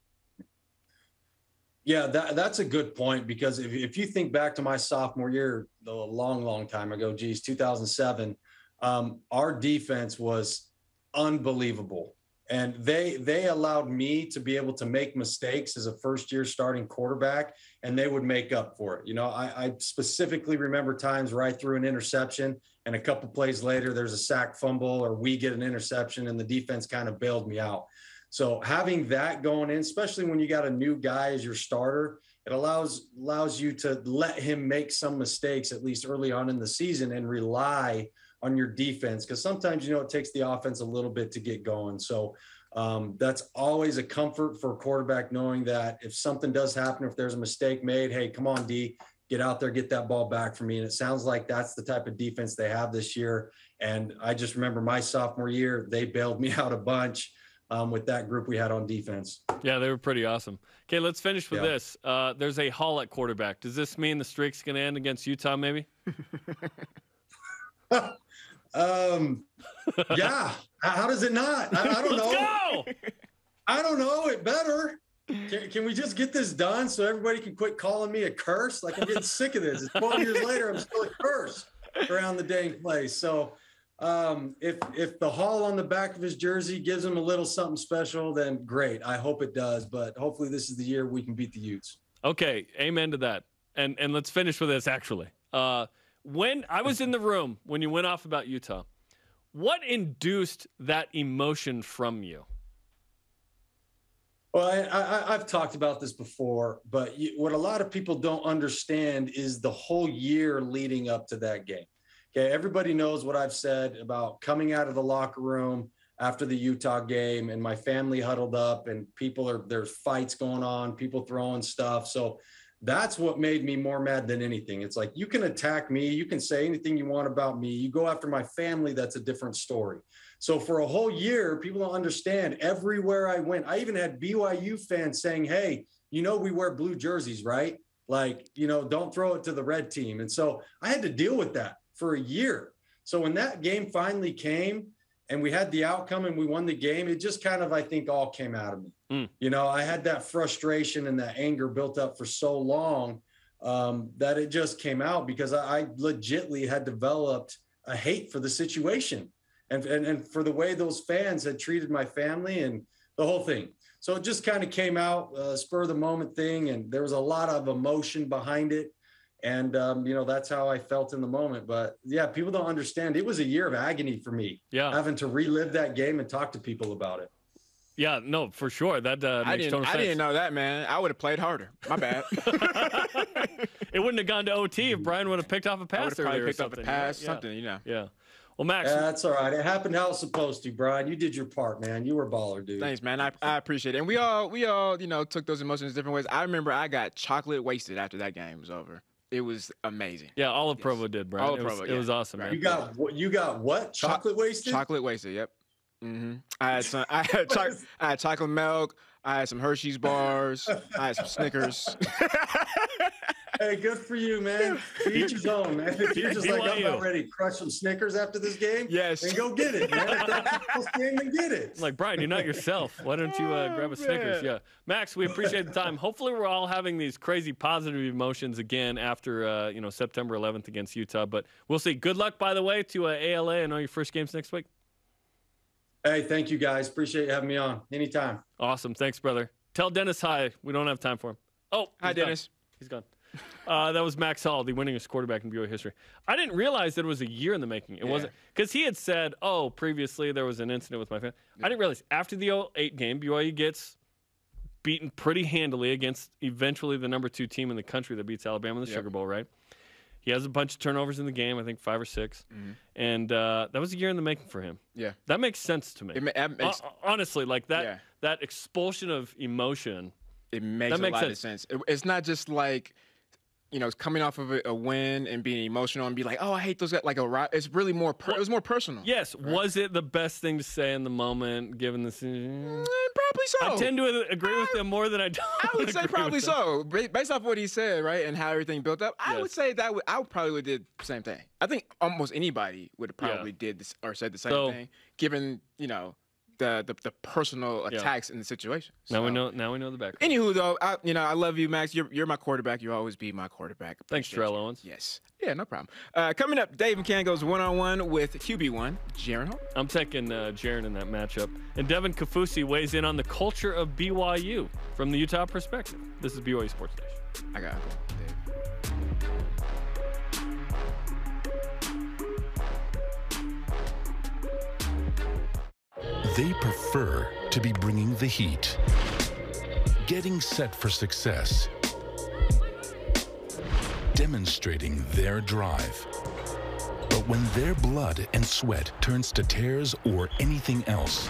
[SPEAKER 10] Yeah, that's a good point, because if you think back to my sophomore year, a long time ago, 2007, our defense was unbelievable. And they allowed me to be able to make mistakes as a first-year starting quarterback, and they would make up for it. I specifically remember times where I threw an interception, and a couple plays later, there's a sack fumble, or we get an interception, and the defense kind of bailed me out. So having that going in, especially when you got a new guy as your starter, it allows you to let him make some mistakes, at least early on in the season, and rely on your defense, because sometimes, it takes the offense a little bit to get going. So that's always a comfort for a quarterback, knowing that if something does happen, if there's a mistake made, hey, come on, D, get out there, get that ball back for me. And it sounds like that's the type of defense they have this year. And I just remember my sophomore year, they bailed me out a bunch with that group we had on defense.
[SPEAKER 5] Yeah, they were pretty awesome. Okay, let's finish with this. There's a Hall at quarterback. Does this mean the streak's going to end against Utah, maybe?
[SPEAKER 10] Yeah. How does it not? I don't know.
[SPEAKER 5] Let's go!
[SPEAKER 10] I don't know. It better. Can we just get this done so everybody can quit calling me a curse? Like, I'm getting sick of this. It's 12 years later, I'm still a curse around the dang place. So if the Hall on the back of his jersey gives him a little something special, then great. I hope it does. But hopefully this is the year we can beat the Utes.
[SPEAKER 5] Okay. Amen to that. And let's finish with this, actually. When I was in the room when you went off about Utah, what induced that emotion from you?
[SPEAKER 10] Well, I've talked about this before, but what a lot of people don't understand is the whole year leading up to that game. Okay, everybody knows what I've said about coming out of the locker room after the Utah game, and my family huddled up, and there's fights going on, people throwing stuff. So that's what made me more mad than anything. It's like, you can attack me, you can say anything you want about me. You go after my family, that's a different story. So for a whole year, people don't understand. Everywhere I went, I even had BYU fans saying, hey, we wear blue jerseys, right? Like, don't throw it to the red team. And so I had to deal with that for a year. So when that game finally came and we had the outcome and we won the game, it just kind of, I think, all came out of me. I had that frustration and that anger built up for so long that it just came out, because I legitimately had developed a hate for the situation and for the way those fans had treated my family and the whole thing. So it just kind of came out, spur of the moment thing. And there was a lot of emotion behind it. And, that's how I felt in the moment. But, yeah, people don't understand. It was a year of agony for me, having to relive that game and talk to people about it.
[SPEAKER 5] Yeah, no, for sure. That makes total sense.
[SPEAKER 6] I didn't know that, man. I would have played harder. My bad.
[SPEAKER 5] It wouldn't have gone to OT if Brian would have picked off a pass earlier or something. Yeah. Well, Max.
[SPEAKER 10] Yeah, that's all right. It happened how it was supposed to, Brian. You did your part, man. You were a baller, dude.
[SPEAKER 6] Thanks, man. I appreciate it. And we all took those emotions different ways. I remember I got chocolate wasted after that game was over. It was amazing.
[SPEAKER 5] Yeah, all of Provo did, Brian.
[SPEAKER 6] All of Provo,
[SPEAKER 5] it was awesome, man.
[SPEAKER 10] You got what? Chocolate wasted?
[SPEAKER 6] Chocolate wasted, yep. Mm-hmm. I had chocolate milk. I had some Hershey's bars. I had some Snickers.
[SPEAKER 10] Hey, good for you, man. Each his own, man. If you're just like, I'm about ready to crush some Snickers after this game,
[SPEAKER 6] yes,
[SPEAKER 10] then go get it, man. If that's the first game, then get it.
[SPEAKER 5] Like, Bryan, you're not yourself. Why don't you grab a Snickers? Yeah. Max, we appreciate the time. Hopefully we're all having these crazy positive emotions again after, September 11th against Utah. But we'll see. Good luck, by the way, to ALA and all your first games next week.
[SPEAKER 10] Hey, thank you, guys. Appreciate you having me on. Anytime.
[SPEAKER 5] Awesome. Thanks, brother. Tell Dennis hi. We don't have time for him. Oh,
[SPEAKER 6] hi, Dennis.
[SPEAKER 5] He's gone. That was Max Hall, the winningest quarterback in BYU history. I didn't realize that it was a year in the making. It wasn't because he had said, previously there was an incident with my family. I didn't realize after the 2008 game, BYU gets beaten pretty handily against eventually the number 2 team in the country that beats Alabama in the Sugar Bowl, right? He has a bunch of turnovers in the game, I think 5 or 6. Mm-hmm. And that was a year in the making for him. Yeah. That makes sense to me. Honestly, like that expulsion of emotion.
[SPEAKER 6] It makes a lot of sense. It's not just like, coming off of a win and being emotional and be like, I hate those guys. It's really more, it was more personal.
[SPEAKER 5] Yes. Right? Was it the best thing to say in the moment, given the
[SPEAKER 6] probably so.
[SPEAKER 5] I tend to agree with them more than I don't.
[SPEAKER 6] I would say probably so. Based off what he said, right, and how everything built up, I would say that I probably would have did the same thing. I think almost anybody would have probably did this or said the same thing, given, the personal attacks in the situation. So,
[SPEAKER 5] now we know the background.
[SPEAKER 6] Anywho, though, I love you, Max. You're my quarterback. You'll always be my quarterback.
[SPEAKER 5] Thanks, Terrell Owens.
[SPEAKER 6] Yes. Yeah, no problem. Coming up, Dave McCann goes one-on-one with QB1, Jaren Hall.
[SPEAKER 5] I'm taking Jaren in that matchup. And Devin Kafusi weighs in on the culture of BYU from the Utah perspective. This is BYU Sports Nation.
[SPEAKER 6] I got it, Dave.
[SPEAKER 11] They prefer to be bringing the heat, getting set for success, demonstrating their drive. But when their blood and sweat turns to tears or anything else,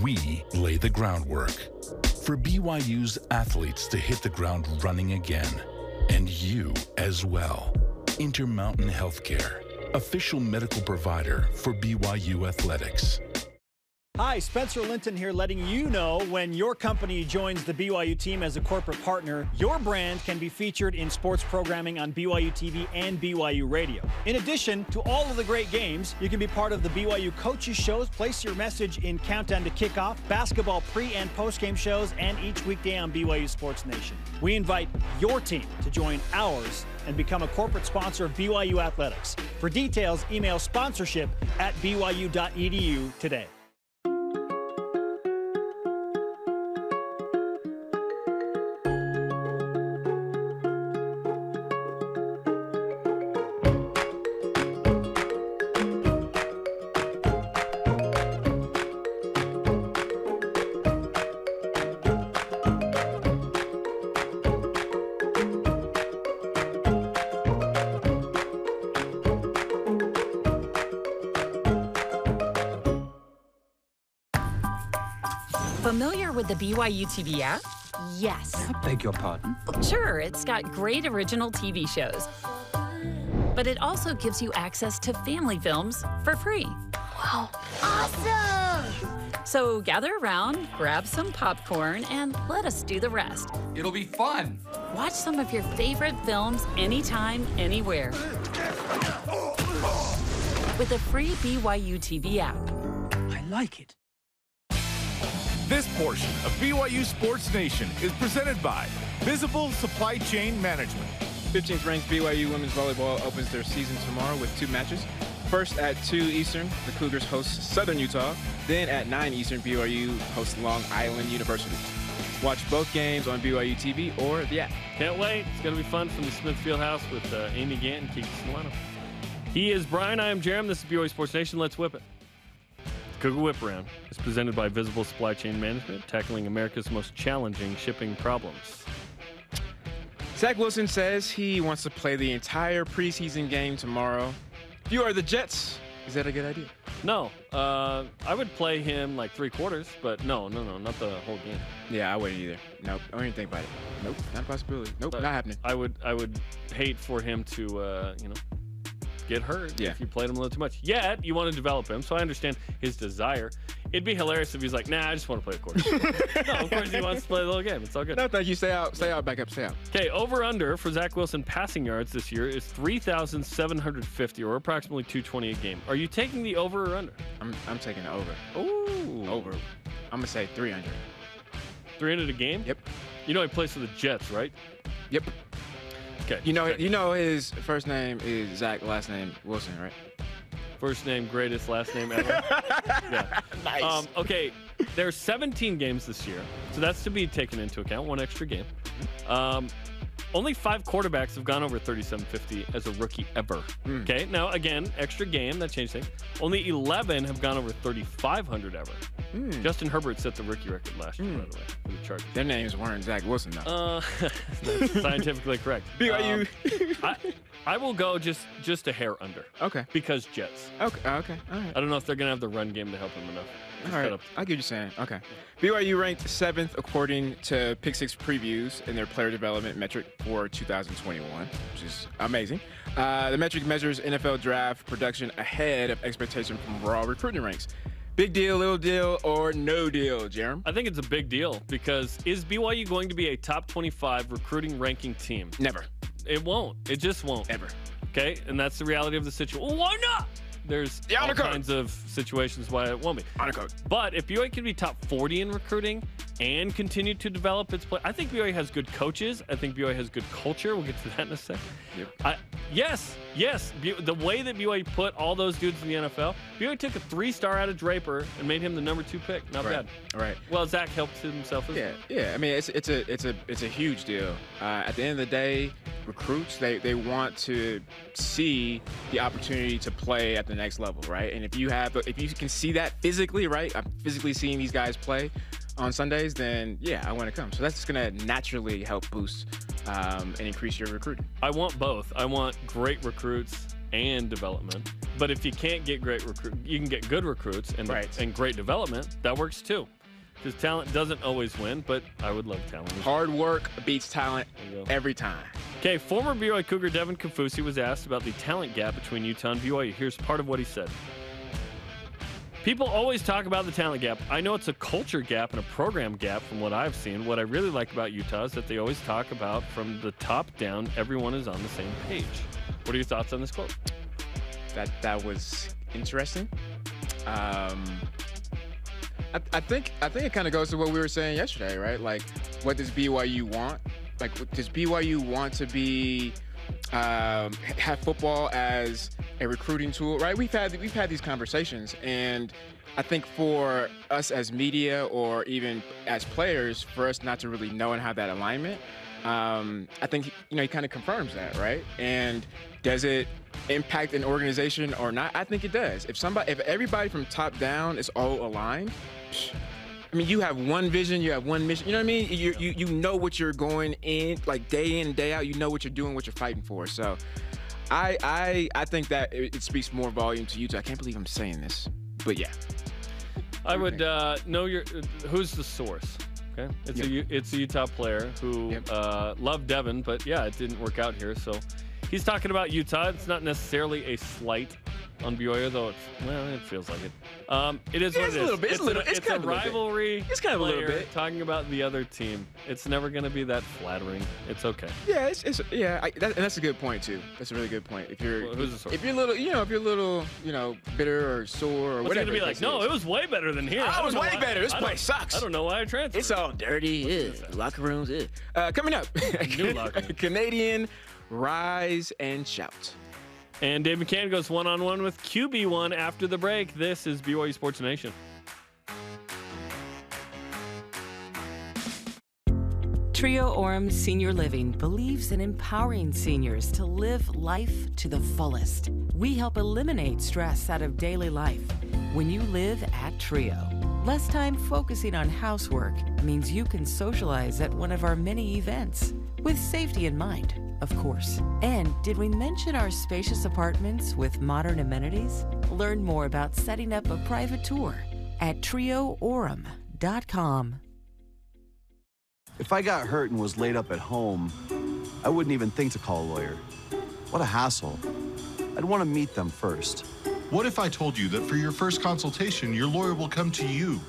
[SPEAKER 11] we lay the groundwork for BYU's athletes to hit the ground running again, and you as well. Intermountain Healthcare, official medical provider for BYU Athletics.
[SPEAKER 12] Hi, Spencer Linton here, letting you know when your company joins the BYU team as a corporate partner, your brand can be featured in sports programming on BYU TV and BYU Radio. In addition to all of the great games, you can be part of the BYU coaches shows, place your message in Countdown to Kickoff, basketball pre- and post-game shows, and each weekday on BYU Sports Nation. We invite your team to join ours and become a corporate sponsor of BYU Athletics. For details, email sponsorship@byu.edu today.
[SPEAKER 13] Familiar with the BYU TV app? Yes.
[SPEAKER 14] I beg your pardon?
[SPEAKER 13] Sure, it's got great original TV shows. But it also gives you access to family films for free.
[SPEAKER 14] Wow. Awesome!
[SPEAKER 13] So gather around, grab some popcorn, and let us do the rest.
[SPEAKER 14] It'll be fun.
[SPEAKER 13] Watch some of your favorite films anytime, anywhere. With the free BYU TV app.
[SPEAKER 14] I like it.
[SPEAKER 1] This portion of BYU Sports Nation is presented by Visible Supply Chain Management.
[SPEAKER 6] 15th ranked BYU women's volleyball opens their season tomorrow with 2 matches. First at 2 Eastern, the Cougars host Southern Utah. Then at 9 Eastern, BYU hosts Long Island University. Watch both games on BYU TV or the app.
[SPEAKER 5] Can't wait. It's going to be fun from the Smith Fieldhouse with Amy Gant and Kiki Solano. He is Bryan. I am Jarom. This is BYU Sports Nation. Let's whip it. Cougar Whip Around is presented by Visible Supply Chain Management, tackling America's most challenging shipping problems.
[SPEAKER 6] Zach Wilson says he wants to play the entire preseason game tomorrow. If you are the Jets, is that a good idea?
[SPEAKER 5] No. I would play him like 3 quarters, but no, not the whole game.
[SPEAKER 6] Yeah, I wouldn't either. Nope, I don't even think about it. Nope, not a possibility. Nope, not happening.
[SPEAKER 5] I would hate for him to, get hurt if you played him a little too much. Yet, you want to develop him, so I understand his desire. It'd be hilarious if he's like, nah, I just want to play a quarter. No, of course he wants to play a little game. It's all good.
[SPEAKER 6] No, thank you. Stay out, back up, stay out.
[SPEAKER 5] Okay, over-under for Zach Wilson passing yards this year is 3,750, or approximately 220 a game. Are you taking the over or under?
[SPEAKER 6] I'm taking the over.
[SPEAKER 5] Ooh.
[SPEAKER 6] Over. I'm going to say 300.
[SPEAKER 5] 300 a game?
[SPEAKER 6] Yep.
[SPEAKER 5] You know he plays for the Jets, right?
[SPEAKER 6] Yep.
[SPEAKER 5] Okay.
[SPEAKER 6] You know his first name is Zach, last name Wilson, right?
[SPEAKER 5] First name, greatest, last name ever. Yeah.
[SPEAKER 6] Nice.
[SPEAKER 5] Okay, there's 17 games this year, so that's to be taken into account, one extra game. Only 5 quarterbacks have gone over 3,750 as a rookie ever. Okay, now again, extra game, that changed things. Only 11 have gone over 3,500 ever. Justin Herbert set the rookie record last year, by the way, for the Chargers.
[SPEAKER 6] Their names weren't Zach Wilson, though.
[SPEAKER 5] That's scientifically correct.
[SPEAKER 6] BYU.
[SPEAKER 5] I will go just a hair under.
[SPEAKER 6] Okay.
[SPEAKER 5] Because Jets.
[SPEAKER 6] Okay. All right.
[SPEAKER 5] I don't know if they're going to have the run game to help him enough.
[SPEAKER 6] All right. I get what you're saying. Okay. BYU ranked 7th according to Pick 6 previews in their player development metric for 2021, which is amazing. The metric measures NFL draft production ahead of expectation from raw recruiting ranks. Big deal, little deal, or no deal, Jarom?
[SPEAKER 5] I think it's a big deal because is BYU going to be a top 25 recruiting ranking team?
[SPEAKER 6] Never.
[SPEAKER 5] It won't. It just won't.
[SPEAKER 6] Ever.
[SPEAKER 5] Okay? And that's the reality of the situation. Well, why not? There's all kinds of situations why it won't be. But if BYU can be top 40 in recruiting and continue to develop its play, I think BYU has good coaches. I think BYU has good culture. We'll get to that in a second.
[SPEAKER 6] Yep.
[SPEAKER 5] Yes. The way that BYU put all those dudes in the NFL, BYU took a 3-star out of Draper and made him the number 2 pick. Not bad.
[SPEAKER 6] Right.
[SPEAKER 5] Well, Zach helped himself as well.
[SPEAKER 6] Yeah. I mean, it's a huge deal. At the end of the day, recruits they want to see the opportunity to play at the next level, right? And if you can see that physically, right? I'm physically seeing these guys play on Sundays, then yeah, I want to come. So that's just gonna naturally help boost and increase your recruiting.
[SPEAKER 5] I want both. I want great recruits and development. But if you can't get great you can get good recruits and great development. That works too. Because talent doesn't always win, but I would love talent.
[SPEAKER 6] Hard work beats talent every time.
[SPEAKER 5] Okay, former BYU Cougar Devin Kafusi was asked about the talent gap between Utah and BYU. Here's part of what he said. People always talk about the talent gap. I know it's a culture gap and a program gap from what I've seen. What I really like about Utah is that they always talk about from the top down, everyone is on the same page. What are your thoughts on this quote?
[SPEAKER 6] That was interesting. I think it kind of goes to what we were saying yesterday, right? Like, what does BYU want? Like, does BYU want to be have football as a recruiting tool, right? We've had these conversations, and I think for us as media or even as players, for us not to really know and have that alignment, I think he kind of confirms that, right? And does it impact an organization or not? I think it does. If everybody from top down is all aligned, I mean, you have one vision, you have one mission. You know what I mean? You know what you're going in, like day in and day out. You know what you're doing, what you're fighting for. So, I think that it speaks more volume to Utah. I can't believe I'm saying this, but yeah.
[SPEAKER 5] I would know who's the source. Okay, it's a Utah player who loved Devin, but yeah, it didn't work out here. So he's talking about Utah. It's not necessarily a slight on BYU, though. It feels like it. It is what it is. It's a rivalry.
[SPEAKER 6] It's kind of a little bit
[SPEAKER 5] talking about the other team. It's never going to be that flattering. It's okay.
[SPEAKER 6] Yeah, and that's a good point too. That's a really good point. If you're a little bitter or sore or whatever.
[SPEAKER 5] Going to be like, no, it was way better than here.
[SPEAKER 6] I was way better. This place sucks.
[SPEAKER 5] I don't know why I transferred.
[SPEAKER 6] It's all dirty. Locker rooms. Coming up,
[SPEAKER 5] new locker room.
[SPEAKER 6] Canadian Rise and Shout.
[SPEAKER 5] And Dave McCann goes one-on-one with QB1 after the break. This is BYU Sports Nation.
[SPEAKER 15] Trio Orem Senior Living believes in empowering seniors to live life to the fullest. We help eliminate stress out of daily life when you live at Trio. Less time focusing on housework means you can socialize at one of our many events with safety in mind, of course. And did we mention our spacious apartments with modern amenities? Learn more about setting up a private tour at trioorem.com.
[SPEAKER 16] If I got hurt and was laid up at home, I wouldn't even think to call a lawyer. What a hassle. I'd want to meet them first.
[SPEAKER 17] What if I told you that for your first consultation, your lawyer will come to you,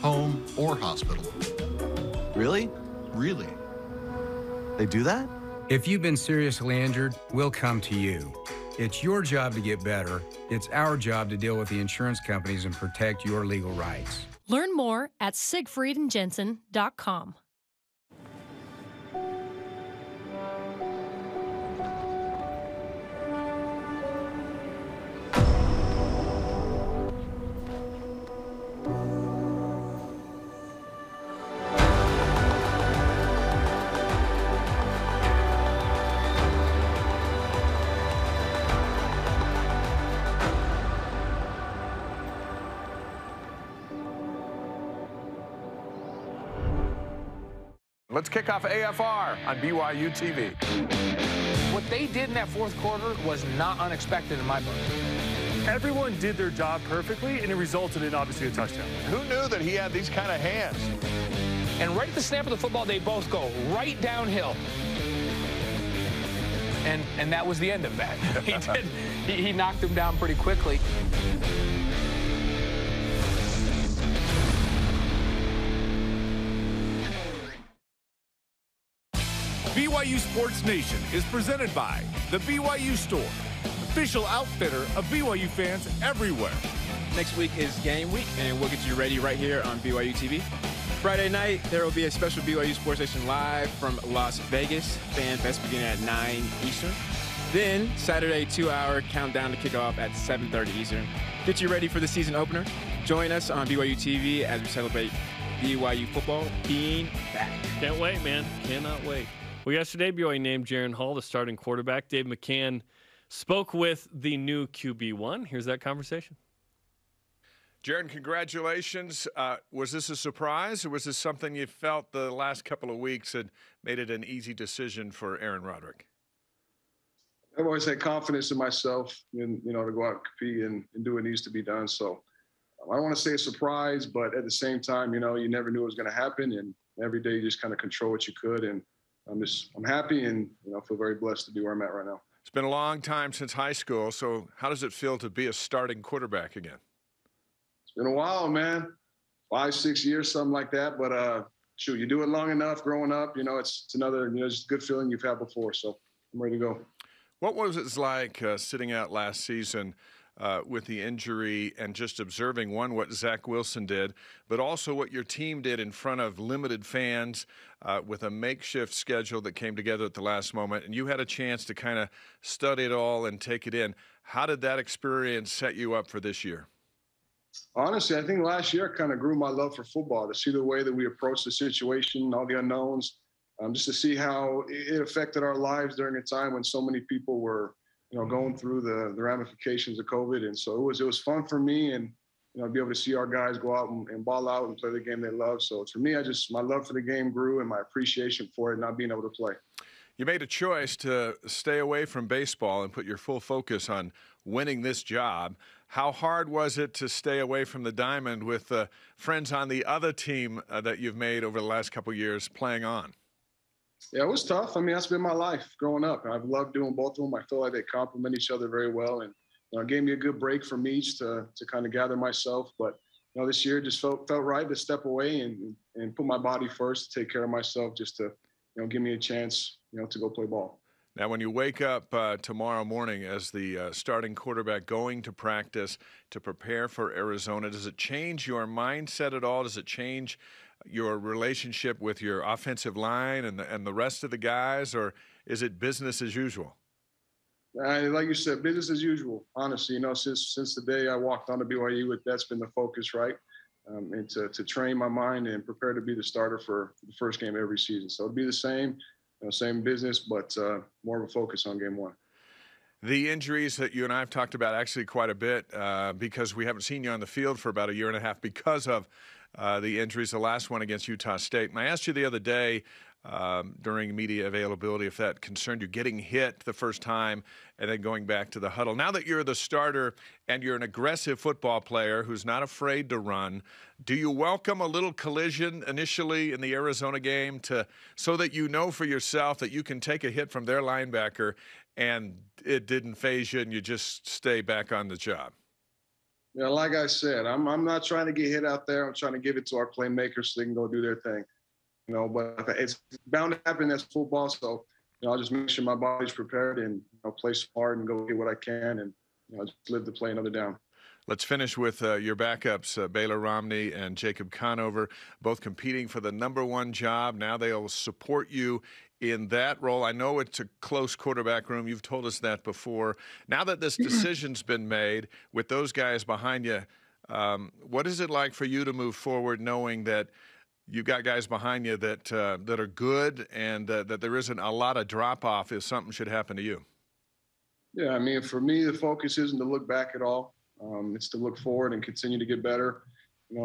[SPEAKER 17] home or hospital?
[SPEAKER 16] Really?
[SPEAKER 17] Really.
[SPEAKER 16] They do that?
[SPEAKER 18] If you've been seriously injured, we'll come to you. It's your job to get better. It's our job to deal with the insurance companies and protect your legal rights.
[SPEAKER 19] Learn more at siegfriedandjensen.com.
[SPEAKER 20] Let's kick off AFR on BYU TV.
[SPEAKER 21] What they did in that fourth quarter was not unexpected in my book.
[SPEAKER 22] Everyone did their job perfectly, and it resulted in, obviously, a touchdown.
[SPEAKER 20] Who knew that he had these kind of hands?
[SPEAKER 21] And right at the snap of the football, they both go right downhill. And that was the end of that. He knocked him down pretty quickly.
[SPEAKER 1] BYU Sports Nation is presented by the BYU Store, official outfitter of BYU fans everywhere.
[SPEAKER 6] Next week is game week, and we'll get you ready right here on BYU TV. Friday night, there will be a special BYU Sports Nation live from Las Vegas. Fan Fest beginning at 9 Eastern. Then, Saturday, 2-hour countdown to kick off at 7:30 Eastern. Get you ready for the season opener. Join us on BYU TV as we celebrate BYU football being back.
[SPEAKER 5] Can't wait, man. Cannot wait. Well, yesterday, BYU named Jaren Hall the starting quarterback. Dave McCann spoke with the new QB1. Here's that conversation.
[SPEAKER 20] Jaren, congratulations. Was this a surprise, or was this something you felt the last couple of weeks had made it an easy decision for Aaron Roderick?
[SPEAKER 4] I've always had confidence in myself and, to go out and compete and do what needs to be done. So I don't want to say a surprise, but at the same time, you never knew it was going to happen. And every day you just kind of control what you could. And I'm happy and, feel very blessed to be where I'm at right now.
[SPEAKER 20] It's been a long time since high school. So how does it feel to be a starting quarterback again?
[SPEAKER 4] It's been a while, man. 5-6 years, something like that. But shoot, you do it long enough growing up, it's another, just good feeling you've had before. So I'm ready to go.
[SPEAKER 20] What was it like sitting out last season with the injury and just observing, one, what Zach Wilson did, but also what your team did in front of limited fans with a makeshift schedule that came together at the last moment, and you had a chance to kind of study it all and take it in. How did that experience set you up for this year?
[SPEAKER 4] Honestly, I think last year kind of grew my love for football, to see the way that we approached the situation, all the unknowns, just to see how it affected our lives during a time when so many people were going through the ramifications of COVID. And so it was fun for me and, be able to see our guys go out and ball out and play the game they love. So for me, my love for the game grew and my appreciation for it not being able to play.
[SPEAKER 20] You made a choice to stay away from baseball and put your full focus on winning this job. How hard was it to stay away from the diamond with friends on the other team that you've made over the last couple of years playing on?
[SPEAKER 4] Yeah, it was tough. I mean, that's been my life growing up. I've loved doing both of them. I feel like they complement each other very well. And it gave me a good break from each to kind of gather myself. But, this year just felt right to step away and put my body first, to take care of myself, just to, give me a chance, to go play ball.
[SPEAKER 20] Now, when you wake up tomorrow morning as the starting quarterback going to practice to prepare for Arizona, does it change your mindset at all? Does it change your relationship with your offensive line and the rest of the guys, or is it business as usual?
[SPEAKER 4] Like you said, business as usual. Honestly, since the day I walked on to BYU, that's been the focus, right? And to train my mind and prepare to be the starter for the first game every season. So it'll be the same, same business, but more of a focus on game one.
[SPEAKER 20] The injuries that you and I have talked about actually quite a bit because we haven't seen you on the field for about a year and a half because of the injuries, the last one against Utah State. And I asked you the other day during media availability if that concerned you, getting hit the first time and then going back to the huddle. Now that you're the starter and you're an aggressive football player who's not afraid to run, do you welcome a little collision initially in the Arizona game so that you know for yourself that you can take a hit from their linebacker and it didn't faze you and you just stay back on the job?
[SPEAKER 4] Yeah, like I said, I'm not trying to get hit out there. I'm trying to give it to our playmakers so they can go do their thing. But it's bound to happen. That's football. So, I'll just make sure my body's prepared and play smart and go get what I can and just live to play another down.
[SPEAKER 20] Let's finish with your backups, Baylor Romney and Jacob Conover, both competing for the #1 job. Now they'll support you in that role. I know it's a close quarterback room. You've told us that before. Now that this decision's been made with those guys behind you, what is it like for you to move forward knowing that you've got guys behind you that are good and that there isn't a lot of drop-off if something should happen to you?
[SPEAKER 4] Yeah, I mean, for me, the focus isn't to look back at all. It's to look forward and continue to get better.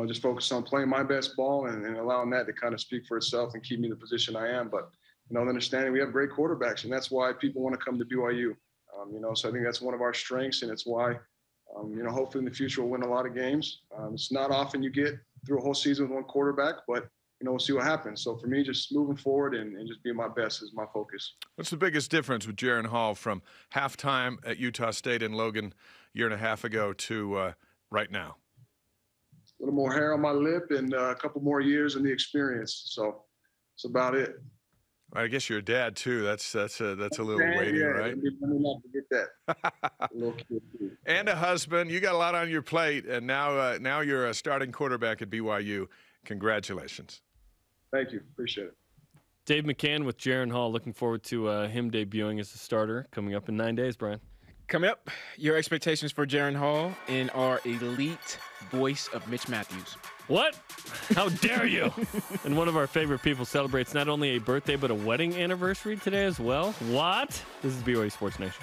[SPEAKER 4] Just focus on playing my best ball and allowing that to kind of speak for itself and keep me in the position I am. But, understanding we have great quarterbacks, and that's why people want to come to BYU. So I think that's one of our strengths, and it's why, hopefully in the future we'll win a lot of games. It's not often you get through a whole season with one quarterback, but we'll see what happens. So for me, just moving forward and just being my best is my focus.
[SPEAKER 20] What's the biggest difference with Jaren Hall from halftime at Utah State in Logan a year and a half ago to right now?
[SPEAKER 4] A little more hair on my lip and a couple more years in the experience. So that's about it.
[SPEAKER 20] I guess you're a dad too. That's a little weighty, right?
[SPEAKER 4] Let me not forget that. A little kid too.
[SPEAKER 20] And a husband. You got a lot on your plate, and now you're a starting quarterback at BYU. Congratulations.
[SPEAKER 4] Thank you. Appreciate it.
[SPEAKER 5] Dave McCann with Jaren Hall. Looking forward to him debuting as a starter coming up in 9 days, Brian.
[SPEAKER 6] Coming up, your expectations for Jaren Hall in our elite voice of Mitch Matthews.
[SPEAKER 5] What? How dare you? And one of our favorite people celebrates not only a birthday, but a wedding anniversary today as well. What? This is BYU Sports Nation.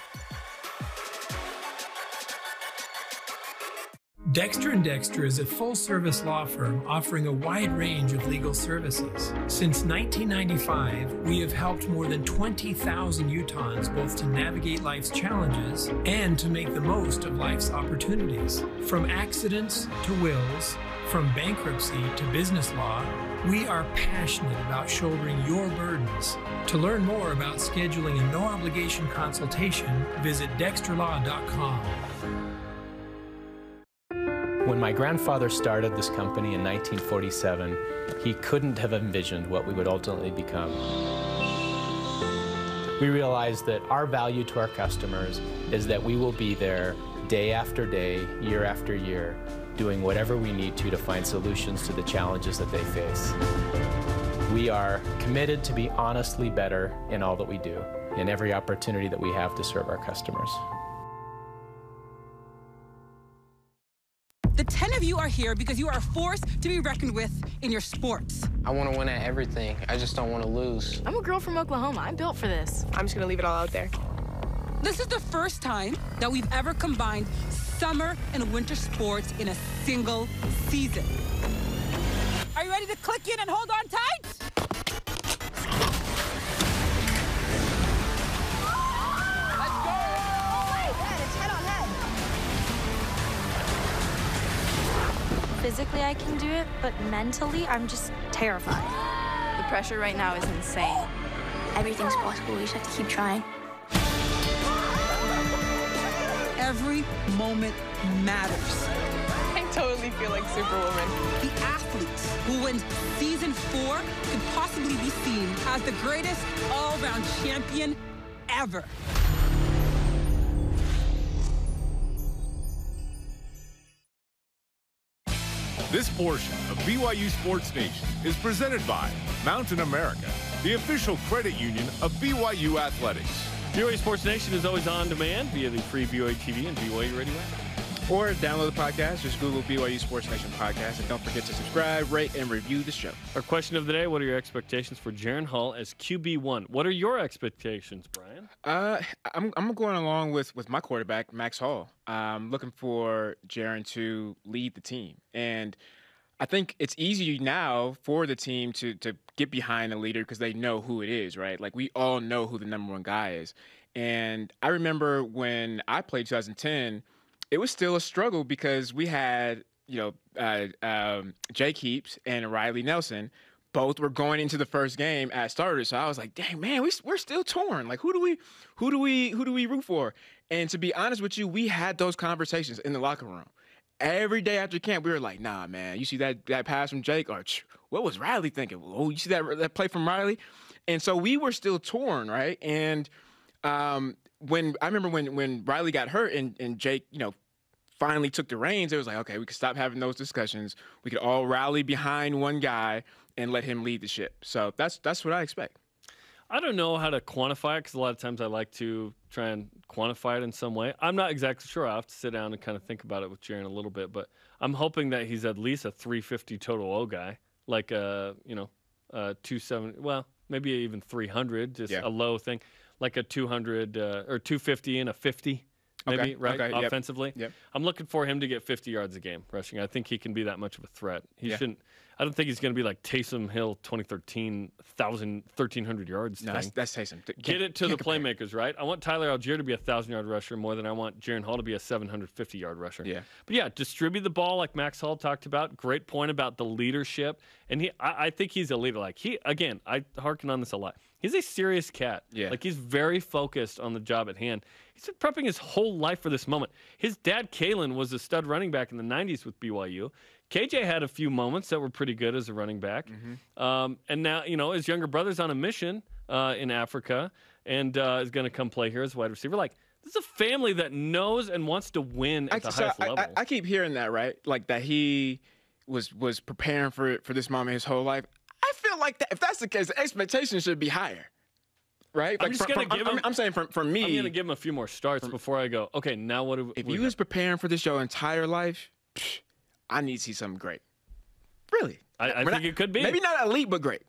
[SPEAKER 2] Dexter & Dexter is a full-service law firm offering a wide range of legal services. Since 1995, we have helped more than 20,000 Utahns both to navigate life's challenges and to make the most of life's opportunities. From accidents to wills, from bankruptcy to business law, we are passionate about shouldering your burdens. To learn more about scheduling a no-obligation consultation, visit dexterlaw.com.
[SPEAKER 7] When my grandfather started this company in 1947, he couldn't have envisioned what we would ultimately become. We realized that our value to our customers is that we will be there day after day, year after year, doing whatever we need to find solutions to the challenges that they face. We are committed to be honestly better in all that we do, in every opportunity that we have to serve our customers.
[SPEAKER 23] The 10 of you are here because you are a force to be reckoned with in your sports.
[SPEAKER 24] I want to win at everything. I just don't want to lose.
[SPEAKER 25] I'm a girl from Oklahoma. I'm built for this. I'm just going to leave it all out there.
[SPEAKER 23] This is the first time that we've ever combined summer and winter sports in a single season. Are you ready to click in and hold on tight? Let's go! Oh my God, it's head on head.
[SPEAKER 26] Physically, I can do it, but mentally, I'm just terrified.
[SPEAKER 25] The pressure right now is insane.
[SPEAKER 26] Everything's possible. We just have to keep trying.
[SPEAKER 23] Every moment matters.
[SPEAKER 25] I totally feel like Superwoman.
[SPEAKER 23] The athletes who win season 4 could possibly be seen as the greatest all-around champion ever.
[SPEAKER 1] This portion of BYU Sports Nation is presented by Mountain America, the official credit union of BYU Athletics.
[SPEAKER 5] BYU Sports Nation is always on demand via the free BYU TV and BYU Radio app.
[SPEAKER 6] Or download the podcast. Just Google BYU Sports Nation podcast. And don't forget to subscribe, rate, and review the show.
[SPEAKER 5] Our question of the day, what are your expectations for Jaren Hall as QB1? What are your expectations, Brian?
[SPEAKER 6] I'm going along with my quarterback, Max Hall. I'm looking for Jaren to lead the team. And I think it's easy now for the team to get behind a leader because they know who it is, right? Like, we all know who the number 1 guy is. And I remember when I played 2010, it was still a struggle because we had, Jake Heaps and Riley Nelson. Both were going into the first game as starters. So I was like, dang, man, we're still torn. Like, who do we root for? And to be honest with you, we had those conversations in the locker room. every day after camp, we were like, nah, man, you see that pass from Jake? Or what was Riley thinking? Oh, you see that play from Riley? And so we were still torn, right? And when Riley got hurt and Jake, finally took the reins, it was like, okay, we could stop having those discussions. We could all rally behind one guy and let him lead the ship. So that's what I expect.
[SPEAKER 5] I don't know how to quantify it because a lot of times I like to try and quantify it in some way. I'm not exactly sure. I'll have to sit down and kind of think about it with Jaren a little bit, but I'm hoping that he's at least a 350 total O guy, like a 270, well, maybe even 300, just a low thing, like a 200 or 250 and a 50. Maybe, right? Okay, offensively. Yep. I'm looking for him to get 50 yards a game rushing. I think he can be that much of a threat. He shouldn't. I don't think he's going to be like Taysom Hill 2013, 1,300 yards.
[SPEAKER 6] No, that's Taysom.
[SPEAKER 5] Get it to the playmakers, right? I want Tyler Algier to be a 1,000-yard rusher more than I want Jaren Hall to be a 750-yard rusher. Yeah. But yeah, distribute the ball like Max Hall talked about. Great point about the leadership. And I think he's a leader. Like I harken on this a lot. He's a serious cat. Yeah. Like he's very focused on the job at hand. He's been prepping his whole life for this moment. His dad, Kalen, was a stud running back in the 90s with BYU. KJ had a few moments that were pretty good as a running back. Mm-hmm. And now, his younger brother's on a mission in Africa and is going to come play here as a wide receiver. Like, this is a family that knows and wants to win at the highest level.
[SPEAKER 6] I keep hearing that, right? Like that he was preparing for this moment his whole life. I feel like that if that's the case, the expectation should be higher. Right?
[SPEAKER 5] I'm just going to give him...
[SPEAKER 6] I'm saying for me...
[SPEAKER 5] I'm going to give him a few more starts before I go, okay, now what do we...
[SPEAKER 6] If you was preparing for this your entire life, I need to see something great. Really.
[SPEAKER 5] I think it could be.
[SPEAKER 6] Maybe not elite, but great.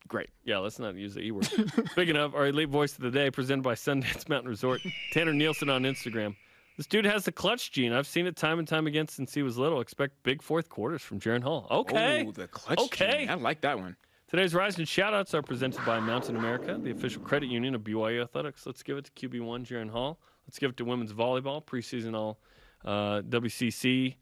[SPEAKER 6] Great.
[SPEAKER 5] Yeah, let's not use the E word. Speaking of, our elite voice of the day, presented by Sundance Mountain Resort, Tanner Nielsen on Instagram. This dude has the clutch gene. I've seen it time and time again since he was little. Expect big fourth quarters from Jaren Hall. Okay.
[SPEAKER 6] Oh, the clutch gene. I like that one.
[SPEAKER 5] Today's Rise and Shoutouts are presented by Mountain America, the official credit union of BYU Athletics. Let's give it to QB1 Jaren Hall. Let's give it to women's volleyball, preseason all WCC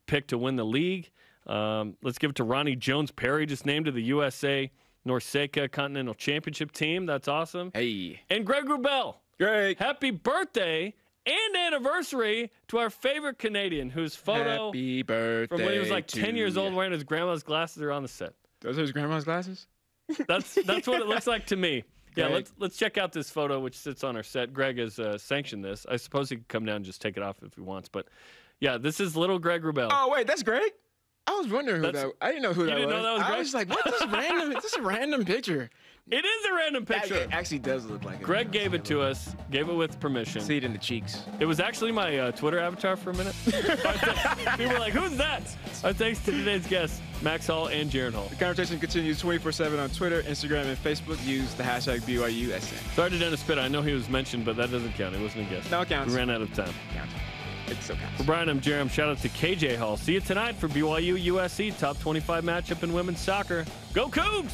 [SPEAKER 5] pick to win the league. Let's give it to Ronnie Jones-Perry, just named to the USA Norseca Continental Championship team. That's awesome.
[SPEAKER 6] Hey.
[SPEAKER 5] And Greg Wrubell.
[SPEAKER 6] Greg.
[SPEAKER 5] Happy birthday and anniversary to our favorite Canadian, whose photo
[SPEAKER 6] Happy birthday
[SPEAKER 5] from when he was like 10 years old wearing his grandma's glasses are on the set.
[SPEAKER 6] Those are his grandma's glasses?
[SPEAKER 5] That's what it looks like to me. Yeah, let's check out this photo, which sits on our set. Greg has sanctioned this. I suppose he could come down and just take it off if he wants. But, yeah, this is little Greg Wrubell.
[SPEAKER 6] Oh, wait, that's Greg? I was wondering who that was. I didn't know who that was.
[SPEAKER 5] You didn't know that was Greg?
[SPEAKER 6] I was like, what? This is a random picture.
[SPEAKER 5] It is a random picture.
[SPEAKER 6] It actually does look like it.
[SPEAKER 5] Greg gave it to us, gave it with permission.
[SPEAKER 6] See it in the cheeks.
[SPEAKER 5] It was actually my Twitter avatar for a minute. People were like, who's that? Our thanks to today's guests, Max Hall and Jaren Hall.
[SPEAKER 6] The conversation continues 24/7 on Twitter, Instagram, and Facebook. Use the hashtag BYUSN.
[SPEAKER 5] Sorry to Dennis Pitt. I know he was mentioned, but that doesn't count. He wasn't a guest.
[SPEAKER 6] No, it counts.
[SPEAKER 5] We ran out of time.
[SPEAKER 6] Counts. It still counts.
[SPEAKER 5] For Brian, I'm Jarom. Shout out to KJ Hall. See you tonight for BYU USC top 25 matchup in women's soccer. Go Cougs!